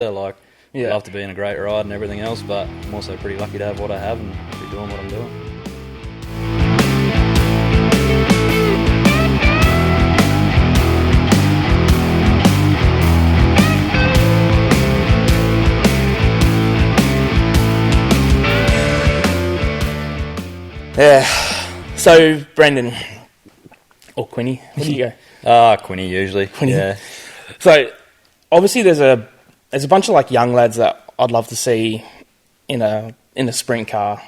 Like, Yeah. love to be in a great ride and everything else, but I'm also pretty lucky to have what I have and be doing what I'm doing. Yeah. So, Brendan, or Quinny, where do you go? Quinny usually. Quinny. Yeah. So, obviously, there's a bunch of like young lads that I'd love to see in a sprint car.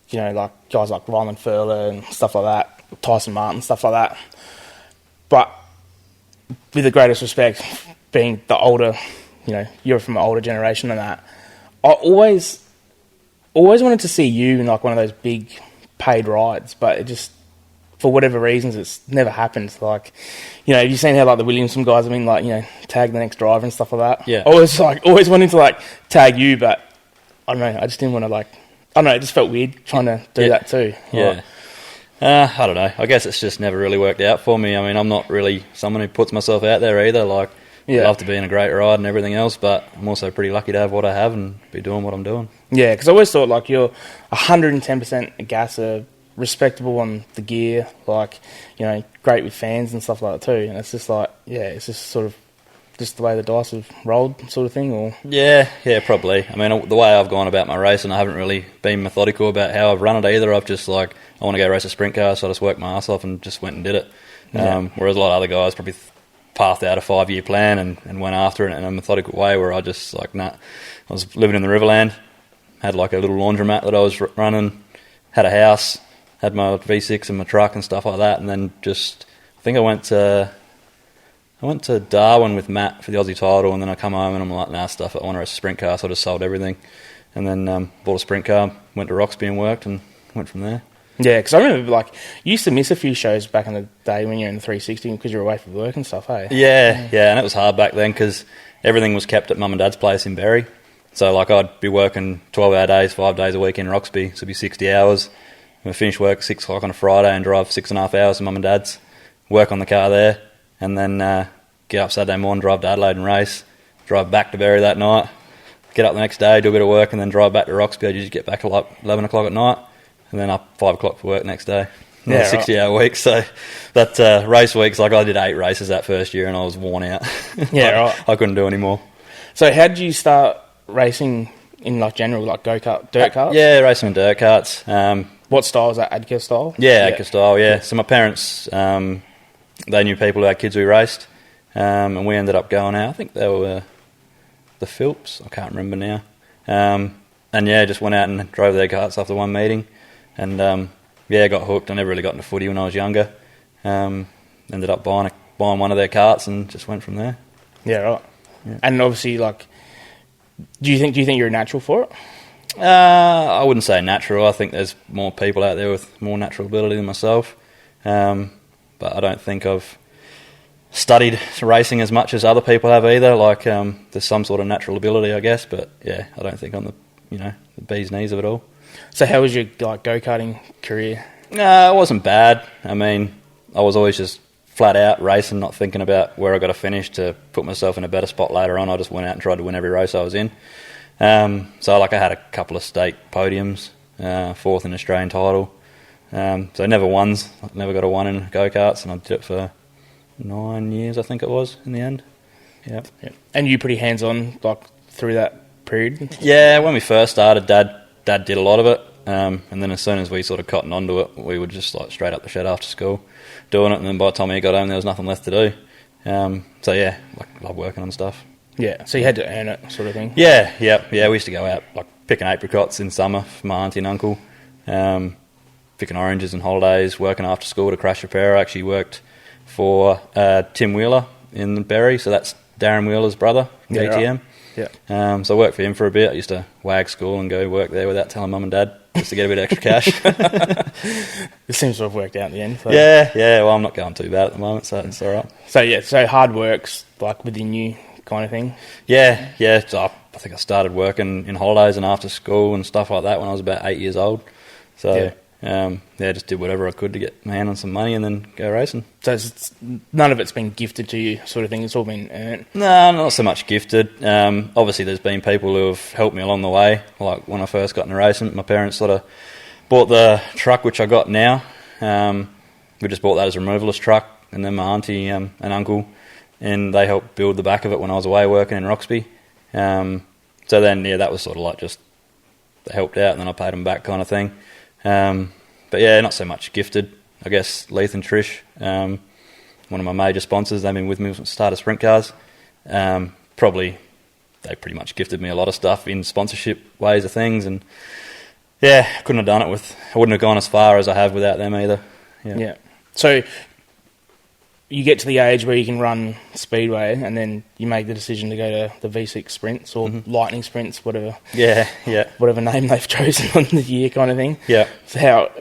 You know, like guys like Ryland Furler and stuff like that, Tyson Martin, stuff like that. But with the greatest respect, being the older, you know, you're from an older generation and that, I always wanted to see you in like one of those big paid rides, but it just, for whatever reasons, it's never happened. Like, you know, have you seen how like the Williamson guys have been like, you know, tag the next driver and stuff like that? Yeah. Always wanting to like tag you, but I don't know, I just didn't want to like, I don't know, it just felt weird trying to do that too. Yeah. I don't know. I guess it's just never really worked out for me. I mean, I'm not really someone who puts myself out there either. Like, I love to be in a great ride and everything else, but I'm also pretty lucky to have what I have and be doing what I'm doing. Yeah, because I always thought like you're 110% a gasser, respectable on the gear, like, you know, great with fans and stuff like that too. And it's just like, yeah, it's just sort of just the way the dice have rolled sort of thing, or? Yeah, probably. I mean, the way I've gone about my racing, I haven't really been methodical about how I've run it either. I've just like, I want to go race a sprint car, so I just worked my ass off and just went and did it. Whereas a lot of other guys probably pathed out a 5-year plan and went after it in a methodical way, where I just like, I was living in the Riverland, had like a little laundromat that I was running, had a house, had my V6 and my truck and stuff like that, and then just, I think I went to Darwin with Matt for the Aussie title, and then I come home and I'm like, nah, stuff it, I want to race a sprint car, so I just sold everything. And then bought a sprint car, went to Roxby and worked, and went from there. Yeah, because I remember, like, you used to miss a few shows back in the day when you were in the 360 because you were away from work and stuff, hey? Yeah, and it was hard back then because everything was kept at Mum and Dad's place in Berry. So, like, I'd be working 12-hour days, 5 days a week in Roxby, so it'd be 60 hours. I'd finish work at 6 o'clock on a Friday and drive 6.5 hours to Mum and Dad's, work on the car there, and then get up Saturday morning, drive to Adelaide and race, drive back to Berry that night, get up the next day, do a bit of work, and then drive back to Roxby. I'd usually get back at like 11 o'clock at night, and then up 5 o'clock for work next day. Yeah, 60-hour weeks. So that race weeks, like I did 8 races that first year and I was worn out. Yeah, right. I couldn't do any more. So how did you start racing in like general, like go-kart, dirt karts? Yeah, racing in dirt karts. What style was that, Adka style? Yeah, Adka style, yeah. So my parents, they knew people who had kids who raced, and we ended up going out. I think they were the Philps, I can't remember now. And yeah, just went out and drove their karts after one meeting, and got hooked. I never really got into footy when I was younger. Ended up buying one of their karts and just went from there. Yeah, right. Yeah. And obviously, like, do you think you're a natural for it? I wouldn't say natural. I think there's more people out there with more natural ability than myself. But I don't think I've studied racing as much as other people have either. Like, there's some sort of natural ability, I guess. But yeah, I don't think I'm the bee's knees of it all. So how was your like go-karting career? It wasn't bad. I mean, I was always just flat out racing, not thinking about where I got to finish to put myself in a better spot later on. I just went out and tried to win every race I was in. So like I had a couple of state podiums, 4th in Australian title. So never got a 1 in go-karts, and I did it for 9 years, I think it was, in the end. Yeah. And you pretty hands-on like through that period? Yeah, when we first started, Dad did a lot of it, and then as soon as we sort of cottoned onto it, we would just like straight up the shed after school doing it, and then by the time he got home there was nothing left to do. So yeah, like love working on stuff. Yeah, so you had to earn it, sort of thing. Yeah. We used to go out like picking apricots in summer for my auntie and uncle, picking oranges in holidays, working after school to crash repair. I actually worked for Tim Wheeler in Berry, so that's Darren Wheeler's brother from DTM. Right. Yeah. So I worked for him for a bit. I used to wag school and go work there without telling Mum and Dad, just to get a bit of extra cash. It seems to have worked out in the end. So. Yeah. Well, I'm not going too bad at the moment, so it's all right. So hard work's like within you kind of thing? Yeah. So I think I started working in holidays and after school and stuff like that when I was about 8 years old. So just did whatever I could to get my hand on some money and then go racing. So none of it's been gifted to you, sort of thing. It's all been earned. No, not so much gifted. Obviously, there's been people who have helped me along the way. Like when I first got into racing, my parents sort of bought the truck which I got now. We just bought that as a removalist truck, and then my auntie and uncle, and they helped build the back of it when I was away working in Roxby. So then, that was sort of like just they helped out, and then I paid them back kind of thing. But yeah, not so much gifted. I guess Leith and Trish, one of my major sponsors, they've been with me since the start of Sprint Cars. They pretty much gifted me a lot of stuff in sponsorship ways of things, and I couldn't have done it I wouldn't have gone as far as I have without them either. Yeah. So you get to the age where you can run Speedway, and then you make the decision to go to the V6 Sprints or Lightning Sprints, whatever. Whatever name they've chosen on the year, kind of thing. Yeah. So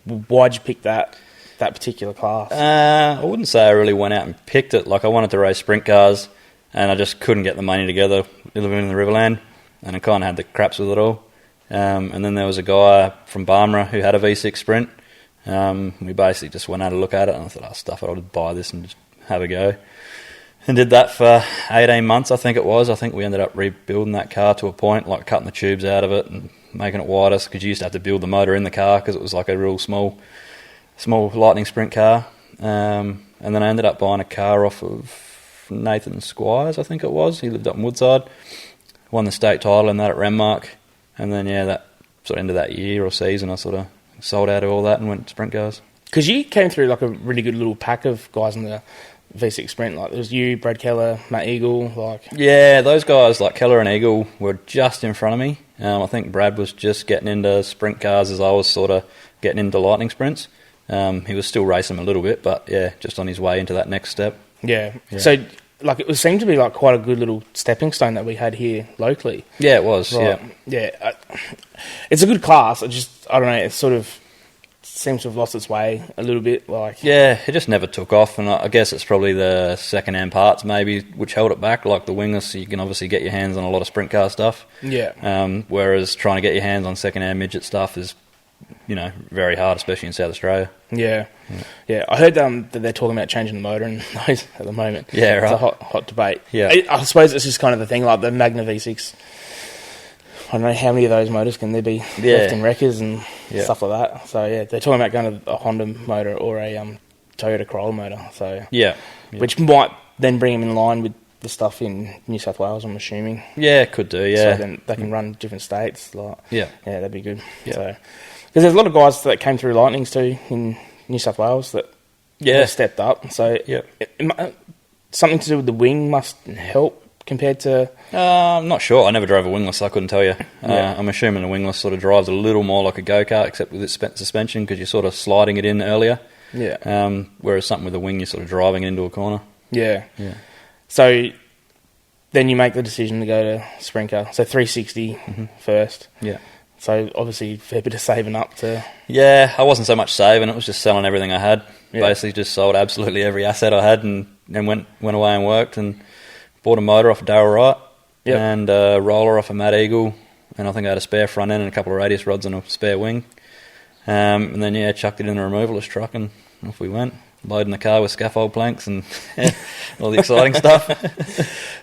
why'd you pick that particular class? I wouldn't say I really went out and picked it. Like I wanted to race sprint cars, and I just couldn't get the money together living in the Riverland, and I kind of had the craps with it all. And then there was a guy from Barmera who had a V6 Sprint. We basically just went out to look at it, and I thought, stuff it, I'll just buy this and just have a go. And did that for 18 months, I think it was. I think we ended up rebuilding that car to a point, like cutting the tubes out of it and making it wider, because you used to have to build the motor in the car because it was like a real small Lightning Sprint car. And then I ended up buying a car off of Nathan Squires, I think it was. He lived up in Woodside. Won the state title in that at Renmark. And then, that sort of end of that year or season, I sort of sold out of all that and went to sprint cars. Because you came through like a really good little pack of guys in the V6 Sprint. Like there was you, Brad Keller, Matt Eagle. Yeah, those guys like Keller and Eagle were just in front of me. I think Brad was just getting into sprint cars as I was sort of getting into Lightning Sprints. He was still racing them a little bit, but just on his way into that next step. Yeah. So it seemed to be like quite a good little stepping stone that we had here locally. Yeah, it was. It's a good class. I don't know. It sort of seems to have lost its way a little bit. It just never took off, and I guess it's probably the second-hand parts maybe which held it back. Like the Wingless, you can obviously get your hands on a lot of sprint car stuff. Yeah. Whereas trying to get your hands on second-hand midget stuff is, very hard, especially in South Australia. Yeah. I heard that they're talking about changing the motor in those at the moment. Yeah, right. It's a hot debate. Yeah. I suppose it's just kind of the thing, like the Magna V6. I don't know how many of those motors can there be left in wreckers and stuff like that. So they're talking about going to a Honda motor or a Toyota Corolla motor. So which might then bring them in line with the stuff in New South Wales, I'm assuming. Yeah, it could do. Yeah. So then they can run different states. That'd be good. Yeah. So because there's a lot of guys that came through Lightnings too in New South Wales that stepped up. So something to do with the wing must help compared to... I'm not sure. I never drove a Wingless, so I couldn't tell you. I'm assuming the Wingless sort of drives a little more like a go-kart, except with its suspension, because you're sort of sliding it in earlier. Yeah. Whereas something with a wing, you're sort of driving it into a corner. Yeah. So then you make the decision to go to sprint car. So 360 first. Yeah. So obviously a fair bit of saving up to... Yeah, I wasn't so much saving. It was just selling everything I had. Basically just sold absolutely every asset I had and went away and worked and bought a motor off of Darryl Wright and a roller off of Matt Eagle, and I think I had a spare front end and a couple of radius rods and a spare wing. And then, chucked it in a removalist truck and off we went, loading the car with scaffold planks and all the exciting stuff.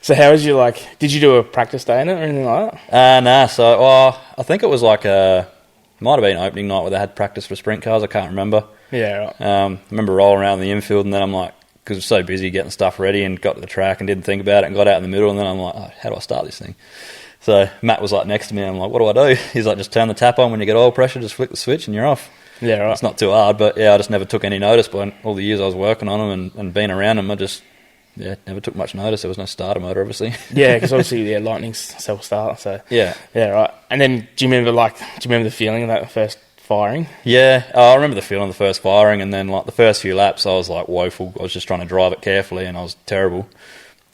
So how was you, did you do a practice day in it or anything like that? Nah, so I think it was might have been opening night where they had practice for sprint cars, I can't remember. Yeah, right. I remember rolling around the infield and then I'm like, because I was so busy getting stuff ready and got to the track and didn't think about it and got out in the middle, and then I'm like, how do I start this thing? So Matt was next to me and I'm like, what do I do? He's like, just turn the tap on when you get oil pressure, just flick the switch and you're off. Yeah, right. It's not too hard, but I just never took any notice by all the years I was working on them and being around them. I just never took much notice. There was no starter motor, obviously. Yeah, because obviously Lightning's self-start. So yeah, right. And then do you remember the feeling of that first firing? Yeah, I remember the feeling of the first firing, and then the first few laps I was woeful. I was just trying to drive it carefully and I was terrible.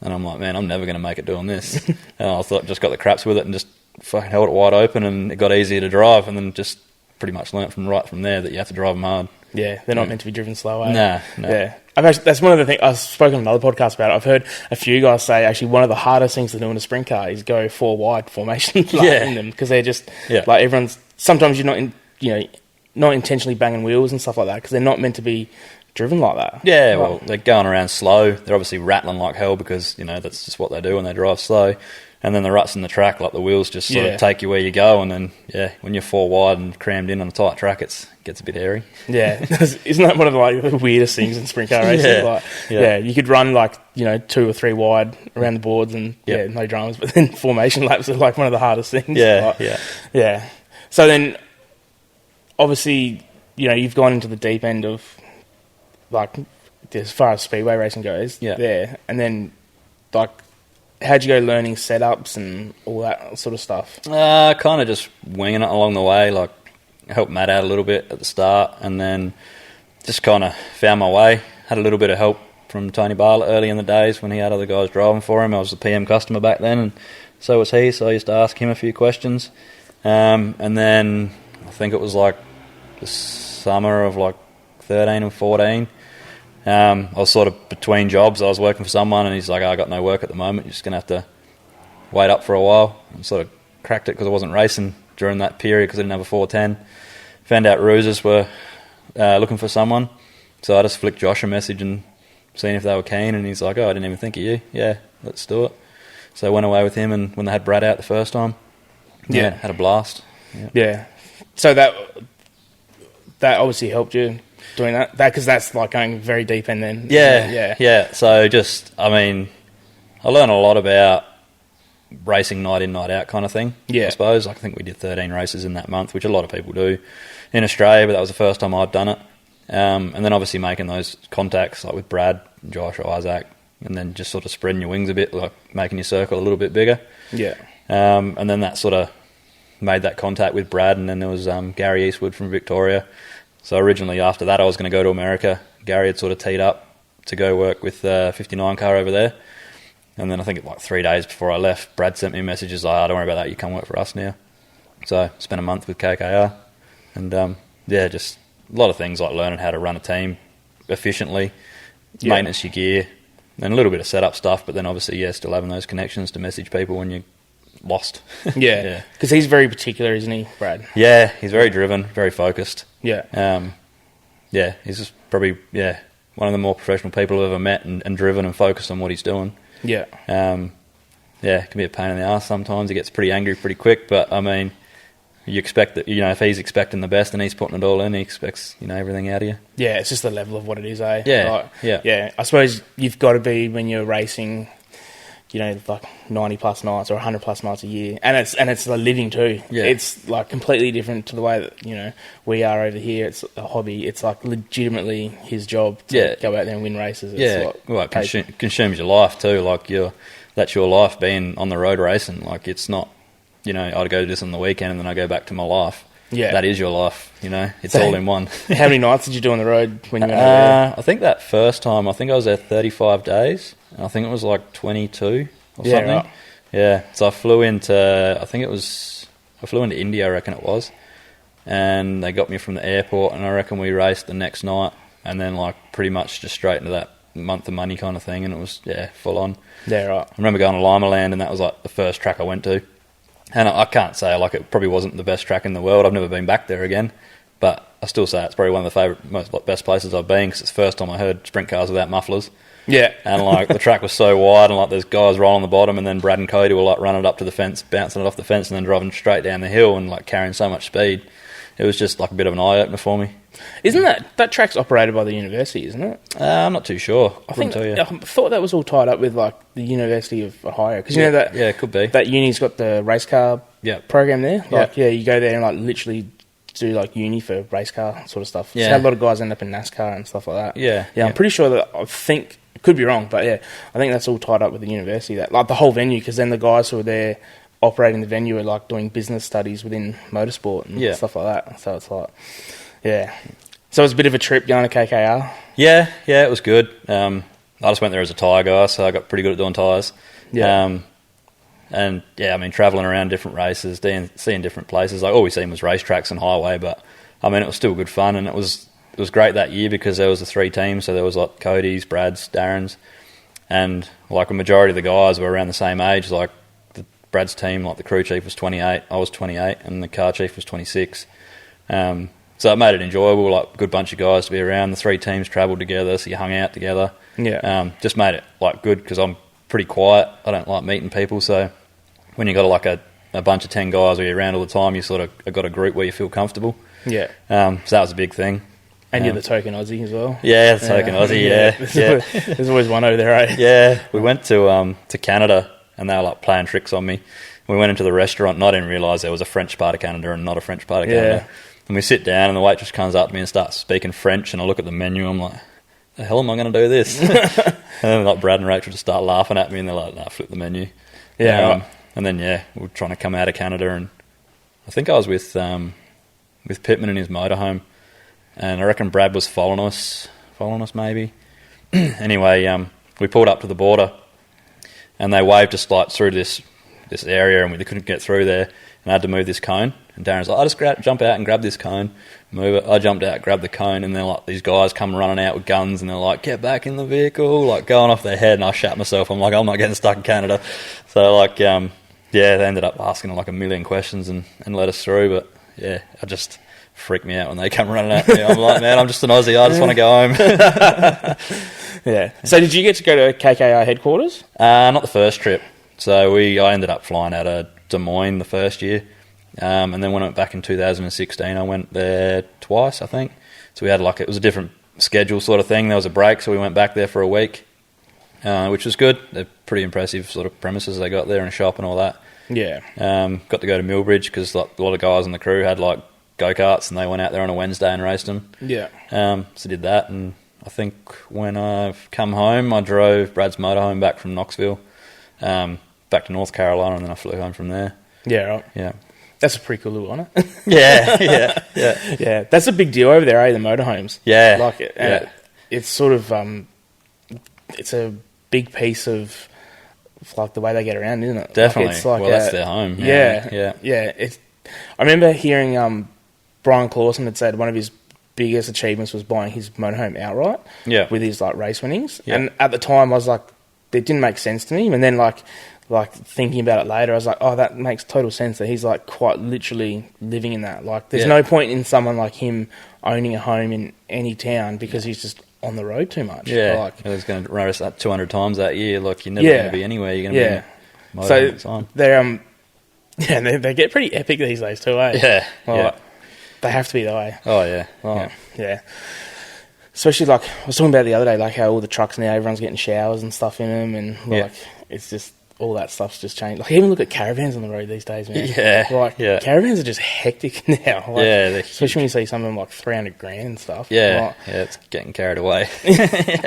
And I'm like, man, I'm never going to make it doing this. And I thought, just got the craps with it and just fucking held it wide open, and it got easier to drive, and then just pretty much learnt from there that you have to drive them hard. Yeah, they're not meant to be driven slow, eh? No. Yeah. That's one of the things, I've spoken on another podcast about it. I've heard a few guys say actually one of the hardest things to do in a sprint car is go 4 wide formation in them, because they're just, everyone's, sometimes you're not in, not intentionally banging wheels and stuff like that, because they're not meant to be driven like that. Yeah, well, they're going around slow. They're obviously rattling like hell because, that's just what they do when they drive slow. And then the ruts in the track, like the wheels just sort of take you where you go. And then, when you're 4 wide and crammed in on a tight track, it gets a bit hairy. Yeah. Isn't that one of the weirdest things in sprint car racing? You could run 2 or 3 wide around the boards and, no dramas. But then formation laps are one of the hardest things. Yeah. So then, obviously, you've gone into the deep end of, as far as speedway racing goes, there. And then, how'd you go learning setups and all that sort of stuff? Kind of just winging it along the way. Helped Matt out a little bit at the start, and then just kind of found my way. Had a little bit of help from Tony Bartlett early in the days when he had other guys driving for him. I was the PM customer back then, and so was he, so I used to ask him a few questions. And then I think it was the summer of 13 and 14. I was sort of between jobs. I was working for someone, and he's like, I got no work at the moment. You're just going to have to wait up for a while. And sort of cracked it because I wasn't racing during that period because I didn't have a 410. Found out Roosers were looking for someone. So I just flicked Josh a message and seen if they were keen, and he's like, I didn't even think of you. Yeah, let's do it. So I went away with him, and when they had Brad out the first time, had a blast. Yeah. So that obviously helped you doing that because that's going very deep in then. Yeah. So I learned a lot about racing night in, night out kind of thing. I suppose. I think we did 13 races in that month, which a lot of people do in Australia, but that was the first time I'd done it. And then obviously making those contacts with Brad, Josh, or Isaac, and then just sort of spreading your wings a bit, making your circle a little bit bigger. And then that sort of made that contact with Brad, and then there was Gary Eastwood from Victoria. So originally after that I was going to go to America. Gary had sort of teed up to go work with 59 car over there. And then I think 3 days before I left, Brad sent me messages don't worry about that, you come work for us now. So I spent a month with KKR. And just a lot of things like learning how to run a team efficiently, maintenance your gear, and a little bit of setup stuff, but then obviously, still having those connections to message people when you're lost. Because he's very particular, isn't he, Brad? Yeah, he's very driven, very focused. Yeah. He's just probably, one of the more professional people I've ever met, and driven and focused on what he's doing. Yeah. It can be a pain in the ass sometimes. He gets pretty angry pretty quick, but you expect that, if he's expecting the best and he's putting it all in, he expects, everything out of you. Yeah, it's just the level of what it is, eh? Yeah. I suppose you've got to be, when you're racing, 90 plus nights or 100 plus nights a year, and it's a living too. It's completely different to the way that we are over here. It's a hobby. It's legitimately his job to go out there and win races. It's it consumes your life too. That's your life, being on the road racing. It's not, I'd go do this on the weekend and then I go back to my life. That is your life. It's all in one. How many nights did you do on the road when you went over there? I think that first time, I was there 35 days. I think it was 22 or something. Right. Yeah, so I flew into India, I reckon it was, and they got me from the airport, and I reckon we raced the next night, and then pretty much just straight into that month of money kind of thing, and it was full on. Yeah, right. I remember going to Lima Land, and that was the first track I went to, and I can't say it probably wasn't the best track in the world. I've never been back there again, but I still say it's probably one of the best places I've been, because it's the first time I heard sprint cars without mufflers. Yeah. And the track was so wide, and there's guys rolling the bottom, and then Brad and Cody were running it up to the fence, bouncing it off the fence, and then driving straight down the hill and carrying so much speed. It was just a bit of an eye opener for me. Isn't that track's operated by the university, isn't it? I'm not too sure. I thought that was all tied up with the University of Ohio, because that. Yeah, it could be. That uni's got the race car program there. You go there and literally do uni for race car sort of stuff. So a lot of guys end up in NASCAR and stuff like that. Yeah. I'm pretty sure that could be wrong, but I think that's all tied up with the university. That the whole venue, because then the guys who are there operating the venue are doing business studies within motorsport and stuff like that. So it's so it was a bit of a trip going to KKR. Yeah, it was good. I just went there as a tyre guy, so I got pretty good at doing tyres. Travelling around different races, seeing different places. All we seen was racetracks and highway, but it was still good fun, and it was great that year because there was the 3 teams, so there was Cody's, Brad's, Darren's, and a majority of the guys were around the same age. Brad's team, the crew chief was 28, I was 28, and the car chief was 26. So it made it enjoyable, like a good bunch of guys to be around. The 3 teams travelled together, so you hung out together. Yeah. Just made it like good because I'm pretty quiet. I don't like meeting people, so when you got like a bunch of 10 guys where you're around all the time, you sort of got a group where you feel comfortable. Yeah. So that was a big thing. And you're the token Aussie as well. Yeah, the token Aussie. Yeah. There's always one over there, eh? Yeah, we went to Canada and they were like playing tricks on me. We went into the restaurant and I didn't realise there was a French part of Canada and not a French part of Canada. Yeah. And we sit down and the waitress comes up to me and starts speaking French and I look at the menu and I'm like, the hell am I going to do this? And then like Brad and Rachel just start laughing at me and they're like, nah, flip the menu. Yeah. Right. And then, we were trying to come out of Canada and I think I was with Pittman in his motorhome and I reckon Brad was following us maybe. Anyway, we pulled up to the border and they waved us like through this area and we couldn't get through there and I had to move this cone. And Darren's like, I just jump out and grab this cone, move it. I jumped out, grabbed the cone, and then like these guys come running out with guns and they're like, get back in the vehicle, like going off their head. And I shat myself. I'm like, I'm not getting stuck in Canada. So like, they ended up asking like a million questions and let us through. But yeah, I just freaked me out when they come running at me. I'm like, man, I'm just an Aussie. I just want to go home. Yeah. So did you get to go to KKR headquarters? Not the first trip. So I ended up flying out of Des Moines the first year. And then when I went back in 2016, I went there twice, I think. So we had it was a different schedule sort of thing. There was a break, so we went back there for a week, which was good. They're pretty impressive sort of premises they got there and a shop and all that. Yeah. Got to go to Millbridge because a lot of guys on the crew had like go-karts and they went out there on a Wednesday and raced them. Yeah. So did that, and I think when I've come home, I drove Brad's motorhome back from Knoxville, back to North Carolina, and then I flew home from there. Yeah, right. Yeah. That's a pretty cool little honour. Yeah. Yeah, that's a big deal over there, eh? The motorhomes. Yeah. Like it. And it's sort of, it's a big piece of like the way they get around, isn't it? Definitely. Like, it's like that's their home. Yeah. I remember hearing Brian Clausen had said one of his biggest achievements was buying his motorhome outright. Yeah. With his like race winnings. Yeah. And at the time, I was like, it didn't make sense to me. And then like thinking about it later, I was like, oh, that makes total sense that he's like quite literally living in that. Like, there's no point in someone like him owning a home in any town because he's just on the road too much. Yeah, he's going to race that 200 times that year. Like, you're never going to be anywhere. You're going to be so all the time. They're they get pretty epic these days too, eh? Yeah. They have to be that way. Oh yeah. Yeah. Especially like I was talking about the other day, like how all the trucks now, everyone's getting showers and stuff in them, and like it's just all that stuff's just changed. Like even look at caravans on the road these days, man. Caravans are just hectic now. Like, especially when you see some of them like 300 grand and stuff. Yeah, it's getting carried away.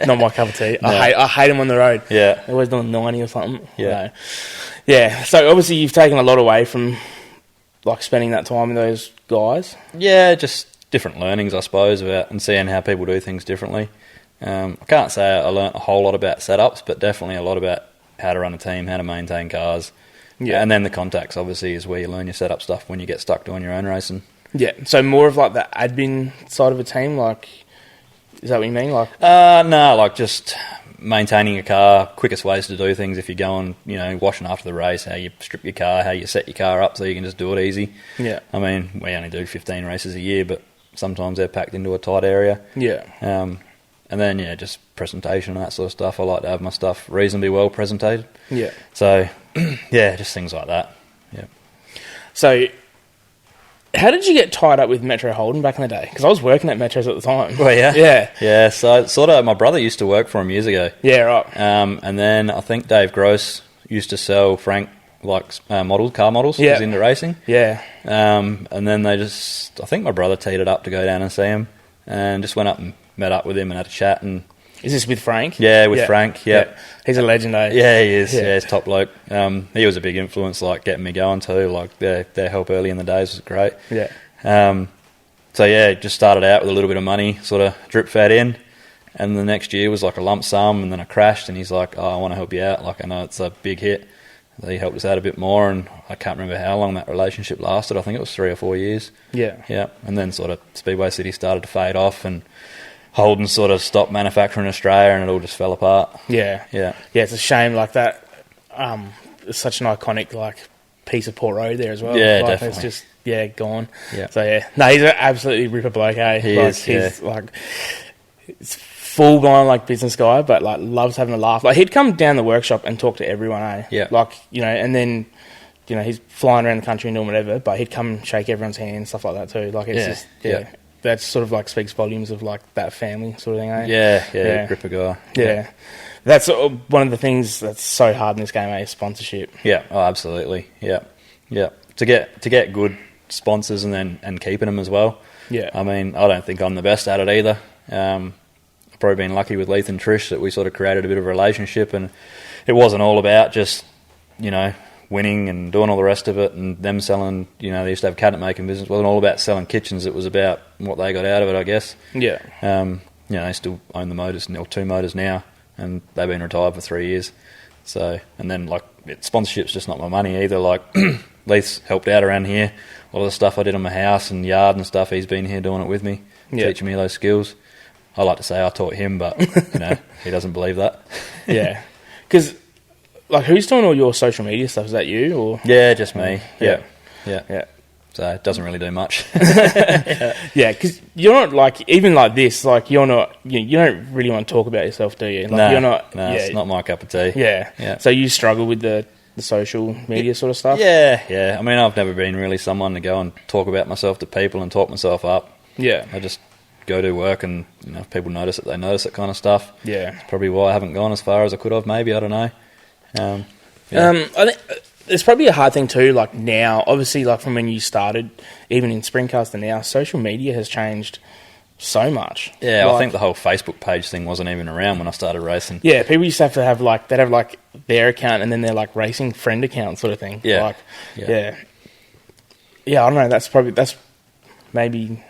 Not my cup of tea. No. I hate them on the road. Yeah, they're always doing 90 or something. Yeah. So obviously you've taken a lot away from like spending that time with those guys. Yeah, just different learnings, I suppose, about and seeing how people do things differently. I can't say I learnt a whole lot about setups, but definitely a lot about how to run a team, how to maintain cars. Yeah. And then the contacts, obviously, is where you learn your setup stuff when you get stuck doing your own racing. Yeah, so more of like the admin side of a team, like, is that what you mean? Like, no, like just maintaining a car, quickest ways to do things if you're going, washing after the race, how you strip your car, how you set your car up so you can just do it easy. Yeah. I mean, we only do 15 races a year, but sometimes they're packed into a tight area. Yeah. And then, just presentation and that sort of stuff. I like to have my stuff reasonably well presented. Yeah. So, just things like that. Yeah. So, how did you get tied up with Metro Holden back in the day? Because I was working at Metros at the time. Well, yeah. Yeah. Yeah, so sort of my brother used to work for him years ago. Yeah, right. And then I think Dave Gross used to sell Frank, car models. Yeah. He was into racing. Yeah. And then I think my brother teed it up to go down and see him and just went up and met up with him and had a chat. And is this with Frank? Yeah, with Frank, yeah. He's a legend, eh? Yeah, he is. Yeah, he's top bloke. He was a big influence, like, getting me going too. Like, their help early in the days was great. Yeah. Just started out with a little bit of money, sort of drip fed in. And the next year was like a lump sum, and then I crashed, and he's like, I want to help you out. Like, I know it's a big hit. He helped us out a bit more, and I can't remember how long that relationship lasted. I think it was 3 or 4 years. Yeah. Yeah. And then sort of Speedway City started to fade off, and Holden sort of stopped manufacturing in Australia, and it all just fell apart. Yeah. Yeah. Yeah, it's a shame, like that. It's such an iconic, like, piece of Port Road there as well. Yeah, like, definitely. It's just gone. Yeah. So no, he's an absolutely ripper bloke. He's like, it's full blown like business guy, but like loves having a laugh. Like he'd come down the workshop and talk to everyone. Yeah. Like and then he's flying around the country and doing whatever, but he'd come and shake everyone's hand and stuff like that too. Like it's just that sort of like speaks volumes of like that family sort of thing. Ripper guy. Yeah. That's one of the things that's so hard in this game, is sponsorship. Yeah, oh, absolutely. Yeah. To get good sponsors and keeping them as well. Yeah. I mean, I don't think I'm the best at it either. I've probably been lucky with Leith and Trish that we sort of created a bit of a relationship, and it wasn't all about just, winning and doing all the rest of it and them selling, they used to have cabinet making business. It wasn't all about selling kitchens. It was about what they got out of it, I guess. Yeah. They still own the motors, or 2 motors now, and they've been retired for 3 years. So, and then like sponsorship's just not my money either. Like Leith's helped out around here. A lot of the stuff I did on my house and yard and stuff, he's been here doing it with me, teaching me those skills. I like to say I taught him, but he doesn't believe that. Yeah, because like who's doing all your social media stuff? Is that you or? Yeah, just me. Yeah. So it doesn't really do much. Yeah, because you're not like, even like this, like you're not, you don't really want to talk about yourself, do you? Like, no, you're not. No, it's not my cup of tea. Yeah. So you struggle with the social media sort of stuff? Yeah. I mean, I've never been really someone to go and talk about myself to people and talk myself up. Yeah. I just go to work and, if people notice it, they notice it kind of stuff. Yeah. It's probably why I haven't gone as far as I could have, maybe, I don't know. I think it's probably a hard thing too, like now, obviously like from when you started, even in sprint cars to now, social media has changed so much. Yeah, like, I think the whole Facebook page thing wasn't even around when I started racing. Yeah, people used to have like, they'd have like their account and then their like racing friend account sort of thing. Yeah. Like, yeah, I don't know, that's maybe,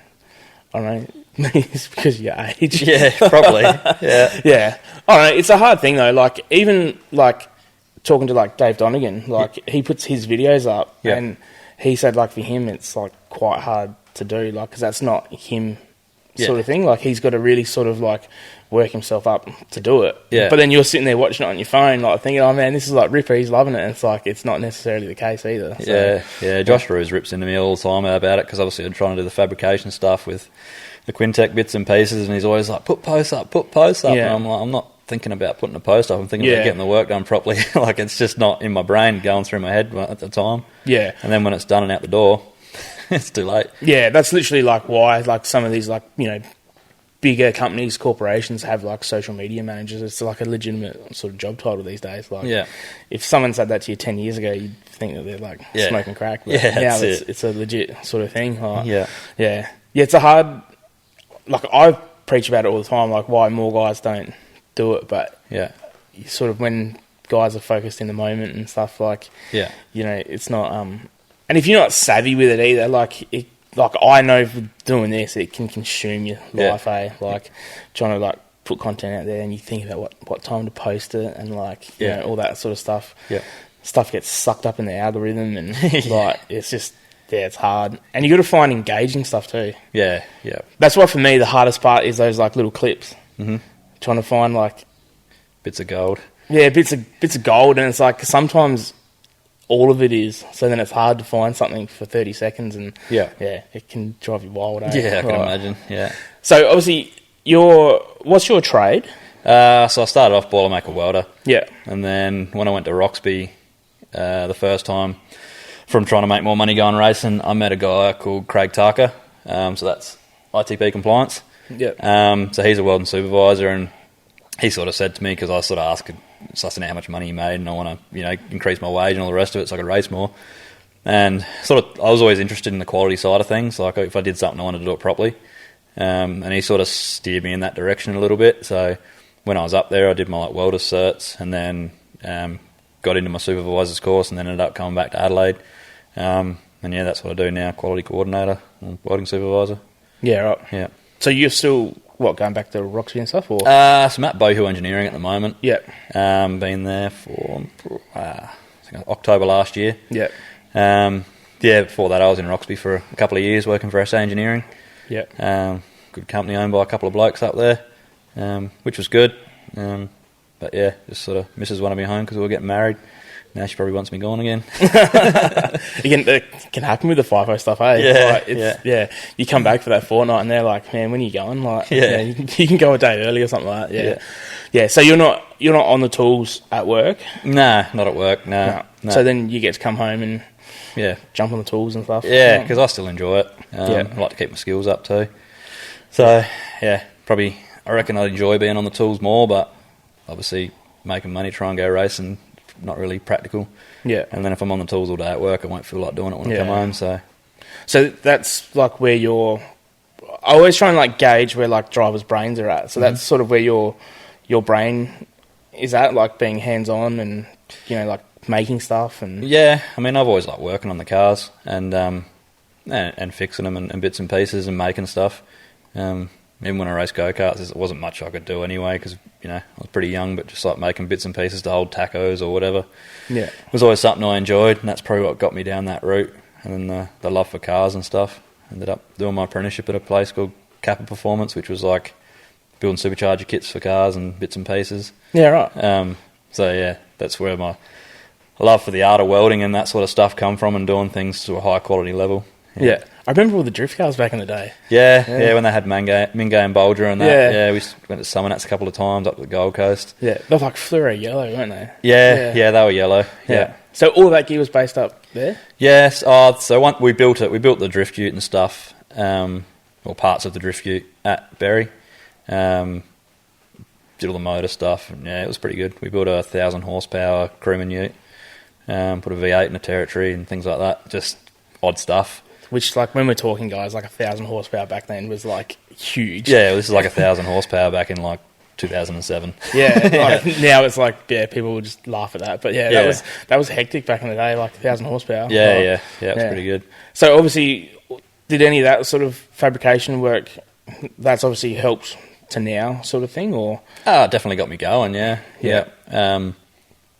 I don't know, maybe it's because of your age. Yeah, probably. Yeah. I don't know, it's a hard thing though, like even like, talking to like Dave Donegan, like he puts his videos up and he said like for him it's like quite hard to do, like because that's not him sort of thing. Like he's got to really sort of like work himself up to do it. Yeah. But then you're sitting there watching it on your phone, like thinking, oh man, this is like Ripper, he's loving it. And it's like it's not necessarily the case either. So. Yeah. Josh Ruse rips into me all the time about it because obviously I'm trying to do the fabrication stuff with the Quintech bits and pieces, and he's always like, put posts up. Yeah. And I'm like, I'm not thinking about putting a post up. I'm thinking about getting the work done properly. Like it's just not in my brain going through my head at the time. Yeah. And then when it's done and out the door, it's too late. Yeah, that's literally like why like some of these like, bigger companies, corporations have like social media managers. It's like a legitimate sort of job title these days. Like if someone said that to you 10 years ago, you'd think that they're like smoking crack. But now it's a legit sort of thing. Like, yeah, it's a hard, like I preach about it all the time, like why more guys don't do it, but sort of when guys are focused in the moment and stuff, like it's not and if you're not savvy with it either, like I know for doing this it can consume your life, like trying to like put content out there and you think about what time to post it and like all that sort of stuff. Stuff gets sucked up in the algorithm and like it's just it's hard, and you got to find engaging stuff too. That's why for me the hardest part is those like little clips. Trying to find like bits of gold. Yeah, bits of gold, and it's like sometimes all of it is. So then it's hard to find something for 30 seconds, and it can drive you wild. Yeah, I can imagine. Yeah. So obviously, what's your trade? So I started off boilermaker welder. Yeah. And then when I went to Roxby the first time, from trying to make more money going racing, I met a guy called Craig Tarker. So that's ITP compliance. Yeah. So he's a welding supervisor, and he sort of said to me, because I sort of asked, sussing out how much money he made, and I want to, increase my wage and all the rest of it so I could race more. And sort of, I was always interested in the quality side of things. Like if I did something, I wanted to do it properly. And he sort of steered me in that direction a little bit. So when I was up there, I did my welder certs, and then got into my supervisor's course, and then ended up coming back to Adelaide. And that's what I do now, quality coordinator, welding supervisor. Yeah, right. Yeah. So you're still, going back to Roxby and stuff? Or? So I'm at Bohu Engineering at the moment. Yeah. Been there for I think October last year. Yeah. Before that I was in Roxby for a couple of years working for SA Engineering. Yeah. Good company owned by a couple of blokes up there, which was good. But just sort of missus wanted me home because we were getting married. now she probably wants me gone again. It can happen with the FIFO stuff, eh? Yeah. You come back for that fortnight and they're like, man, when are you going? Like, you can go a day early or something like that. Yeah. So you're not on the tools at work? Nah, not at work. No. So then you get to come home and jump on the tools and stuff. Yeah, because I still enjoy it. I like to keep my skills up too. So probably I reckon I'd enjoy being on the tools more, but obviously making money, try and go racing, not really practical. Yeah. And then if I'm on the tools all day at work, I won't feel like doing it when I come home. So that's like where I always try and like gauge where like drivers' brains are at. So that's sort of where your brain is at, like being hands-on and, like making stuff. And yeah, I mean, I've always liked working on the cars and fixing them and bits and pieces and making stuff. Even when I raced go-karts, it wasn't much I could do anyway because, I was pretty young, but just like making bits and pieces to hold tacos or whatever. Yeah. It was always something I enjoyed, and that's probably what got me down that route. And then the love for cars and stuff. Ended up doing my apprenticeship at a place called Kappa Performance, which was like building supercharger kits for cars and bits and pieces. Yeah, right. That's where my love for the art of welding and that sort of stuff come from, and doing things to a high quality level. Yeah. I remember all the drift cars back in the day. Yeah, when they had Mingay and Bulger and that. Yeah, we went to Summernats a couple of times up to the Gold Coast. Yeah, they were like fluoro yellow, weren't they? Yeah, they were yellow. Yeah. So all that gear was based up there? Yes. So we built it. We built the drift ute and stuff, or parts of the drift ute at Berry. Did all the motor stuff, and it was pretty good. We built a 1,000 horsepower crewman ute, put a V8 in a Territory and things like that. Just odd stuff. Which, like, when we're talking, guys, like 1,000 horsepower back then was, like, huge. Yeah, this is like 1,000 horsepower back in, like, 2007. Yeah, now it's like, people will just laugh at that. But, that was hectic back in the day, like 1,000 horsepower. Yeah, it was pretty good. So, obviously, did any of that sort of fabrication work, that's obviously helped to now sort of thing, or? Oh, it definitely got me going, yeah.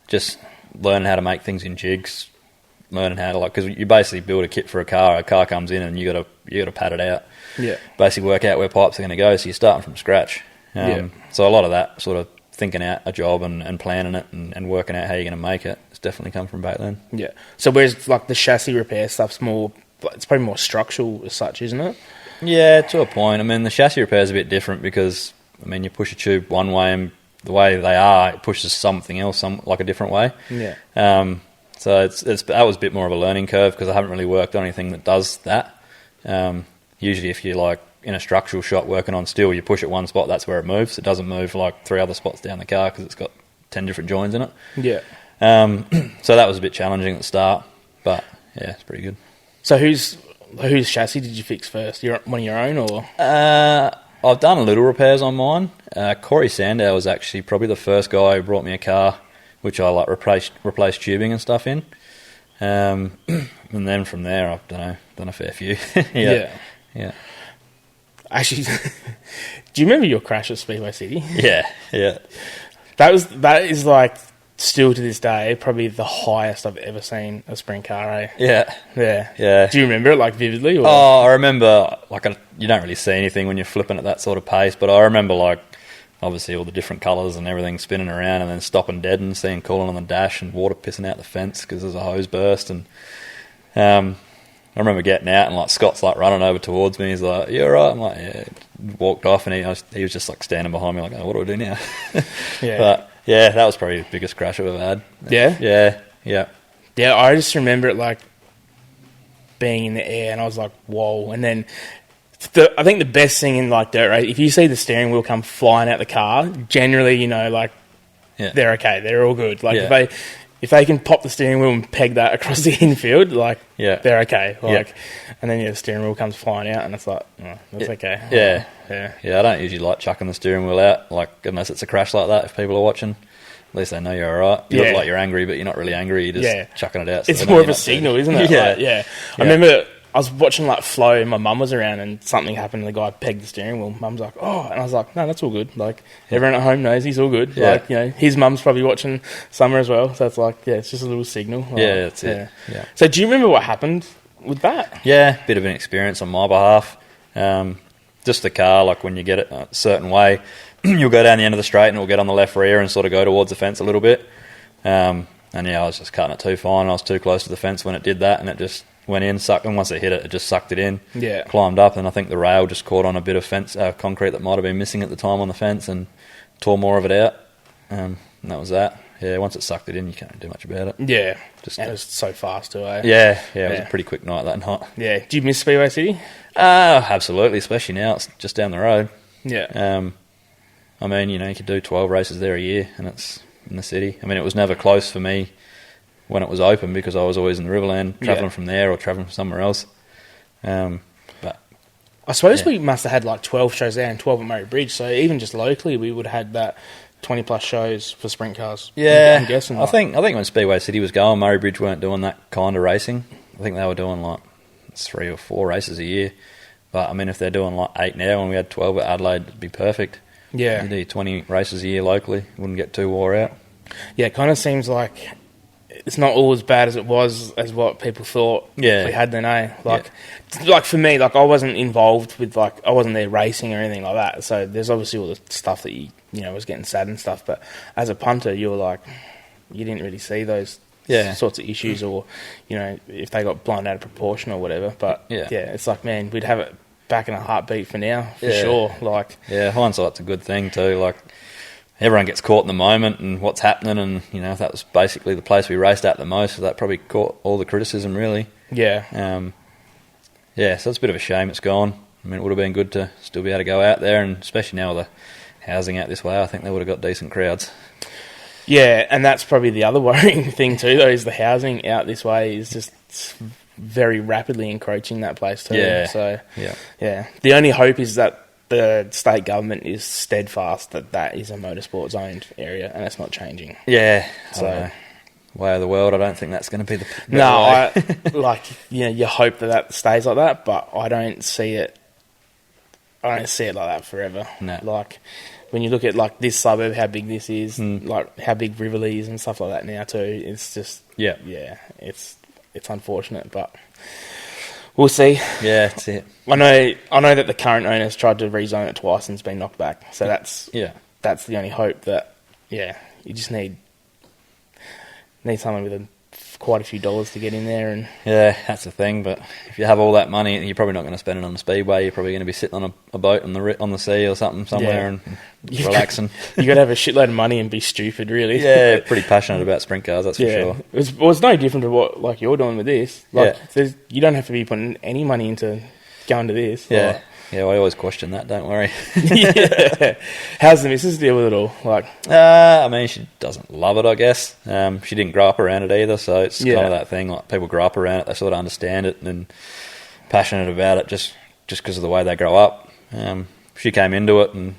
Just learning how to make things in jigs, learning how to, because you basically build a kit for a car comes in and you got to pad it out. Yeah. Basically work out where pipes are going to go, so you're starting from scratch. So a lot of that sort of thinking out a job and planning it and working out how you're going to make it, it's definitely come from back then. Yeah. So whereas like the chassis repair stuff's it's probably more structural as such, isn't it? Yeah, to a point. I mean, the chassis repair is a bit different because, I mean, you push a tube one way and the way they are, it pushes something else like a different way. Yeah. So that was a bit more of a learning curve because I haven't really worked on anything that does that. Usually if you're like in a structural shop working on steel, you push it one spot, that's where it moves. It doesn't move like 3 other spots down the car because it's got 10 different joins in it. Yeah. So that was a bit challenging at the start, but yeah, it's pretty good. So whose chassis did you fix first? One of your own, or? I've done a little repairs on mine. Corey Sandow was actually probably the first guy who brought me a car which I like replaced tubing and stuff in. And then from there I've done a fair few. Yeah. Actually, do you remember your crash at Speedway City? Yeah. That is like still to this day probably the highest I've ever seen a sprint car, eh? Yeah. Do you remember it like vividly? Or? Oh, I remember you don't really see anything when you're flipping at that sort of pace, but I remember obviously all the different colours and everything spinning around and then stopping dead and seeing cooling on the dash and water pissing out the fence because there's a hose burst. And I remember getting out and Scott's running over towards me. He's like, "You all right?" I'm like, "Yeah." Walked off and he was just standing behind me "Oh, what do I do now?" Yeah. But yeah, that was probably the biggest crash I've ever had. Yeah? Yeah, I just remember it being in the air and I was like, whoa. And then I think the best thing in dirt race, if you see the steering wheel come flying out the car, generally they're okay, they're all good. If they can pop the steering wheel and peg that across the infield, they're okay. And then the steering wheel comes flying out and it's like, oh, that's okay. Yeah, I don't usually like chucking the steering wheel out, unless it's a crash like that. If people are watching, at least they know you're all right. You look like you're angry, but you're not really angry. You're just chucking it out. So it's more of a signal, isn't it? Yeah. I remember I was watching Flow and my mum was around and something happened and the guy pegged the steering wheel. Mum's like, oh, and I was like, no, that's all good. Everyone at home knows he's all good. Yeah. His mum's probably watching Summer as well. So it's it's just a little signal. That's it. Yeah. So do you remember what happened with that? Yeah, bit of an experience on my behalf. Just the car, when you get it a certain way, you'll go down the end of the straight and it'll get on the left rear and sort of go towards the fence a little bit. And I was just cutting it too fine. I was too close to the fence when it did that, and it just went in, sucked, and once it hit it, it just sucked it in. Yeah. Climbed up, and I think the rail just caught on a bit of fence concrete that might have been missing at the time on the fence and tore more of it out. And that was that. Yeah, once it sucked it in, you can't do much about it. Yeah. And it was so fast too, eh? Yeah, it was a pretty quick night that night. Yeah. Do you miss Speedway City? Absolutely, especially now. It's just down the road. Yeah. I mean, you could do 12 races there a year, and it's in the city. I mean, it was never close for me when it was open because I was always in the Riverland, travelling from there or travelling from somewhere else. But I suppose we must have had like 12 shows there and 12 at Murray Bridge, so even just locally we would have had that 20 plus shows for sprint cars. Yeah, I'm guessing. I think when Speedway City was going, Murray Bridge weren't doing that kind of racing. I think they were doing like 3 or 4 races a year. But I mean, if they're doing like 8 now and we had 12 at Adelaide, it'd be perfect. Yeah. You do 20 races a year locally, wouldn't get too wore out. Yeah, it kind of seems like it's not all as bad as it was, as what people thought we had then, eh? Like for me, like I wasn't involved with, like, I wasn't there racing or anything like that. So there's obviously all the stuff that you know was getting sad and stuff. But as a punter, you were like, you didn't really see those sorts of issues, or if they got blown out of proportion or whatever. But it's like, man, we'd have it back in a heartbeat for now, for sure. Like, hindsight's a good thing too. Like, everyone gets caught in the moment and what's happening, and if that was basically the place we raced at the most, so that probably caught all the criticism, really. Yeah. So it's a bit of a shame it's gone. I mean, it would have been good to still be able to go out there, and especially now with the housing out this way, I think they would have got decent crowds. Yeah, and that's probably the other worrying thing too, though, is the housing out this way is just very rapidly encroaching that place too. Yeah. So, yeah. The only hope is that the state government is steadfast that is a motorsport zoned area and it's not changing. Yeah. So, way of the world, I don't think that's going to be the way. You hope that stays like that, but I don't see it. I don't see it like that forever. No. Like, when you look at like this suburb, how big this is, like how big Riverlea is and stuff like that now too, it's just it's unfortunate, but we'll see. Yeah, that's it. I know that the current owners tried to rezone it twice and it's been knocked back. So that's the only hope that you just need someone with quite a few dollars to get in there. And that's the thing. But if you have all that money, you're probably not going to spend it on the speedway. You're probably going to be sitting on a boat on the sea or something somewhere and relaxing. You got to have a shitload of money and be stupid, really. Yeah, pretty passionate about sprint cars, that's for sure. It's no different to what like you're doing with this. Like, you don't have to be putting any money into going to this. Yeah. Yeah, I always question that, don't worry. How's the missus deal with it all? Like, I mean, she doesn't love it, I guess. She didn't grow up around it either, so it's kind of that thing, like people grow up around it, they sort of understand it and passionate about it just because of the way they grow up. She came into it and,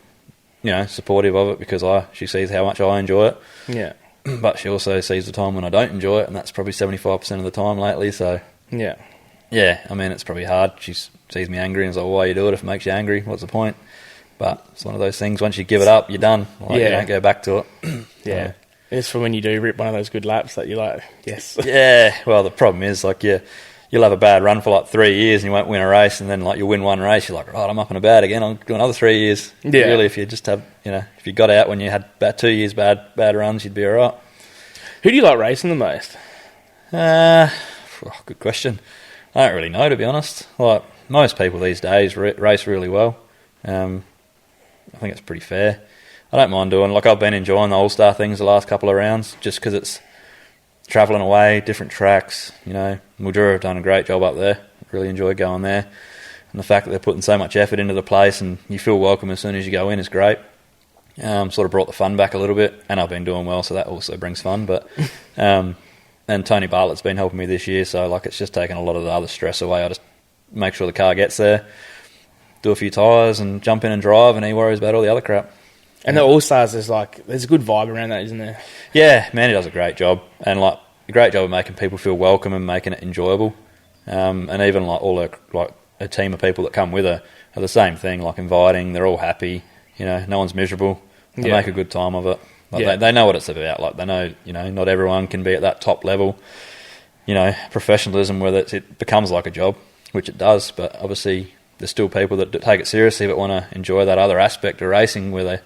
supportive of it because she sees how much I enjoy it. Yeah. But she also sees the time when I don't enjoy it, and that's probably 75% of the time lately, so... Yeah, I mean, it's probably hard. She sees me angry and is like, why you do it if it makes you angry? What's the point? But it's one of those things, once you give it up, you're done. You don't go back to it. Yeah. It's for when you do rip one of those good laps that you're like, yes. Yeah, well, the problem is, like, you'll have a bad run for like 3 years and you won't win a race, and then like you win one race, you're like, right, I'm up and about again, I'll do another 3 years. Yeah. Really, if you just have, if you got out when you had about 2 years bad runs, you'd be all right. Who do you like racing the most? Good question. I don't really know, to be honest. Like, most people these days race really well. I think it's pretty fair. I don't mind doing, like, I've been enjoying the All-Star things the last couple of rounds, just because it's travelling away, different tracks. Mildura have done a great job up there. Really enjoy going there. And the fact that they're putting so much effort into the place and you feel welcome as soon as you go in is great. Sort of brought the fun back a little bit, and I've been doing well, so that also brings fun. But and Tony Bartlett's been helping me this year, so like it's just taken a lot of the other stress away. I just make sure the car gets there, do a few tyres and jump in and drive, and he worries about all the other crap. And the All-Stars, there's a good vibe around that, isn't there? Yeah, Manny does a great job, and like a great job of making people feel welcome and making it enjoyable. And even like all a team of people that come with her are the same thing, like inviting, they're all happy, no one's miserable. They make a good time of it. Like they know what it's about. Like they know, not everyone can be at that top level, professionalism where it becomes like a job, which it does. But obviously, there's still people that take it seriously but want to enjoy that other aspect of racing where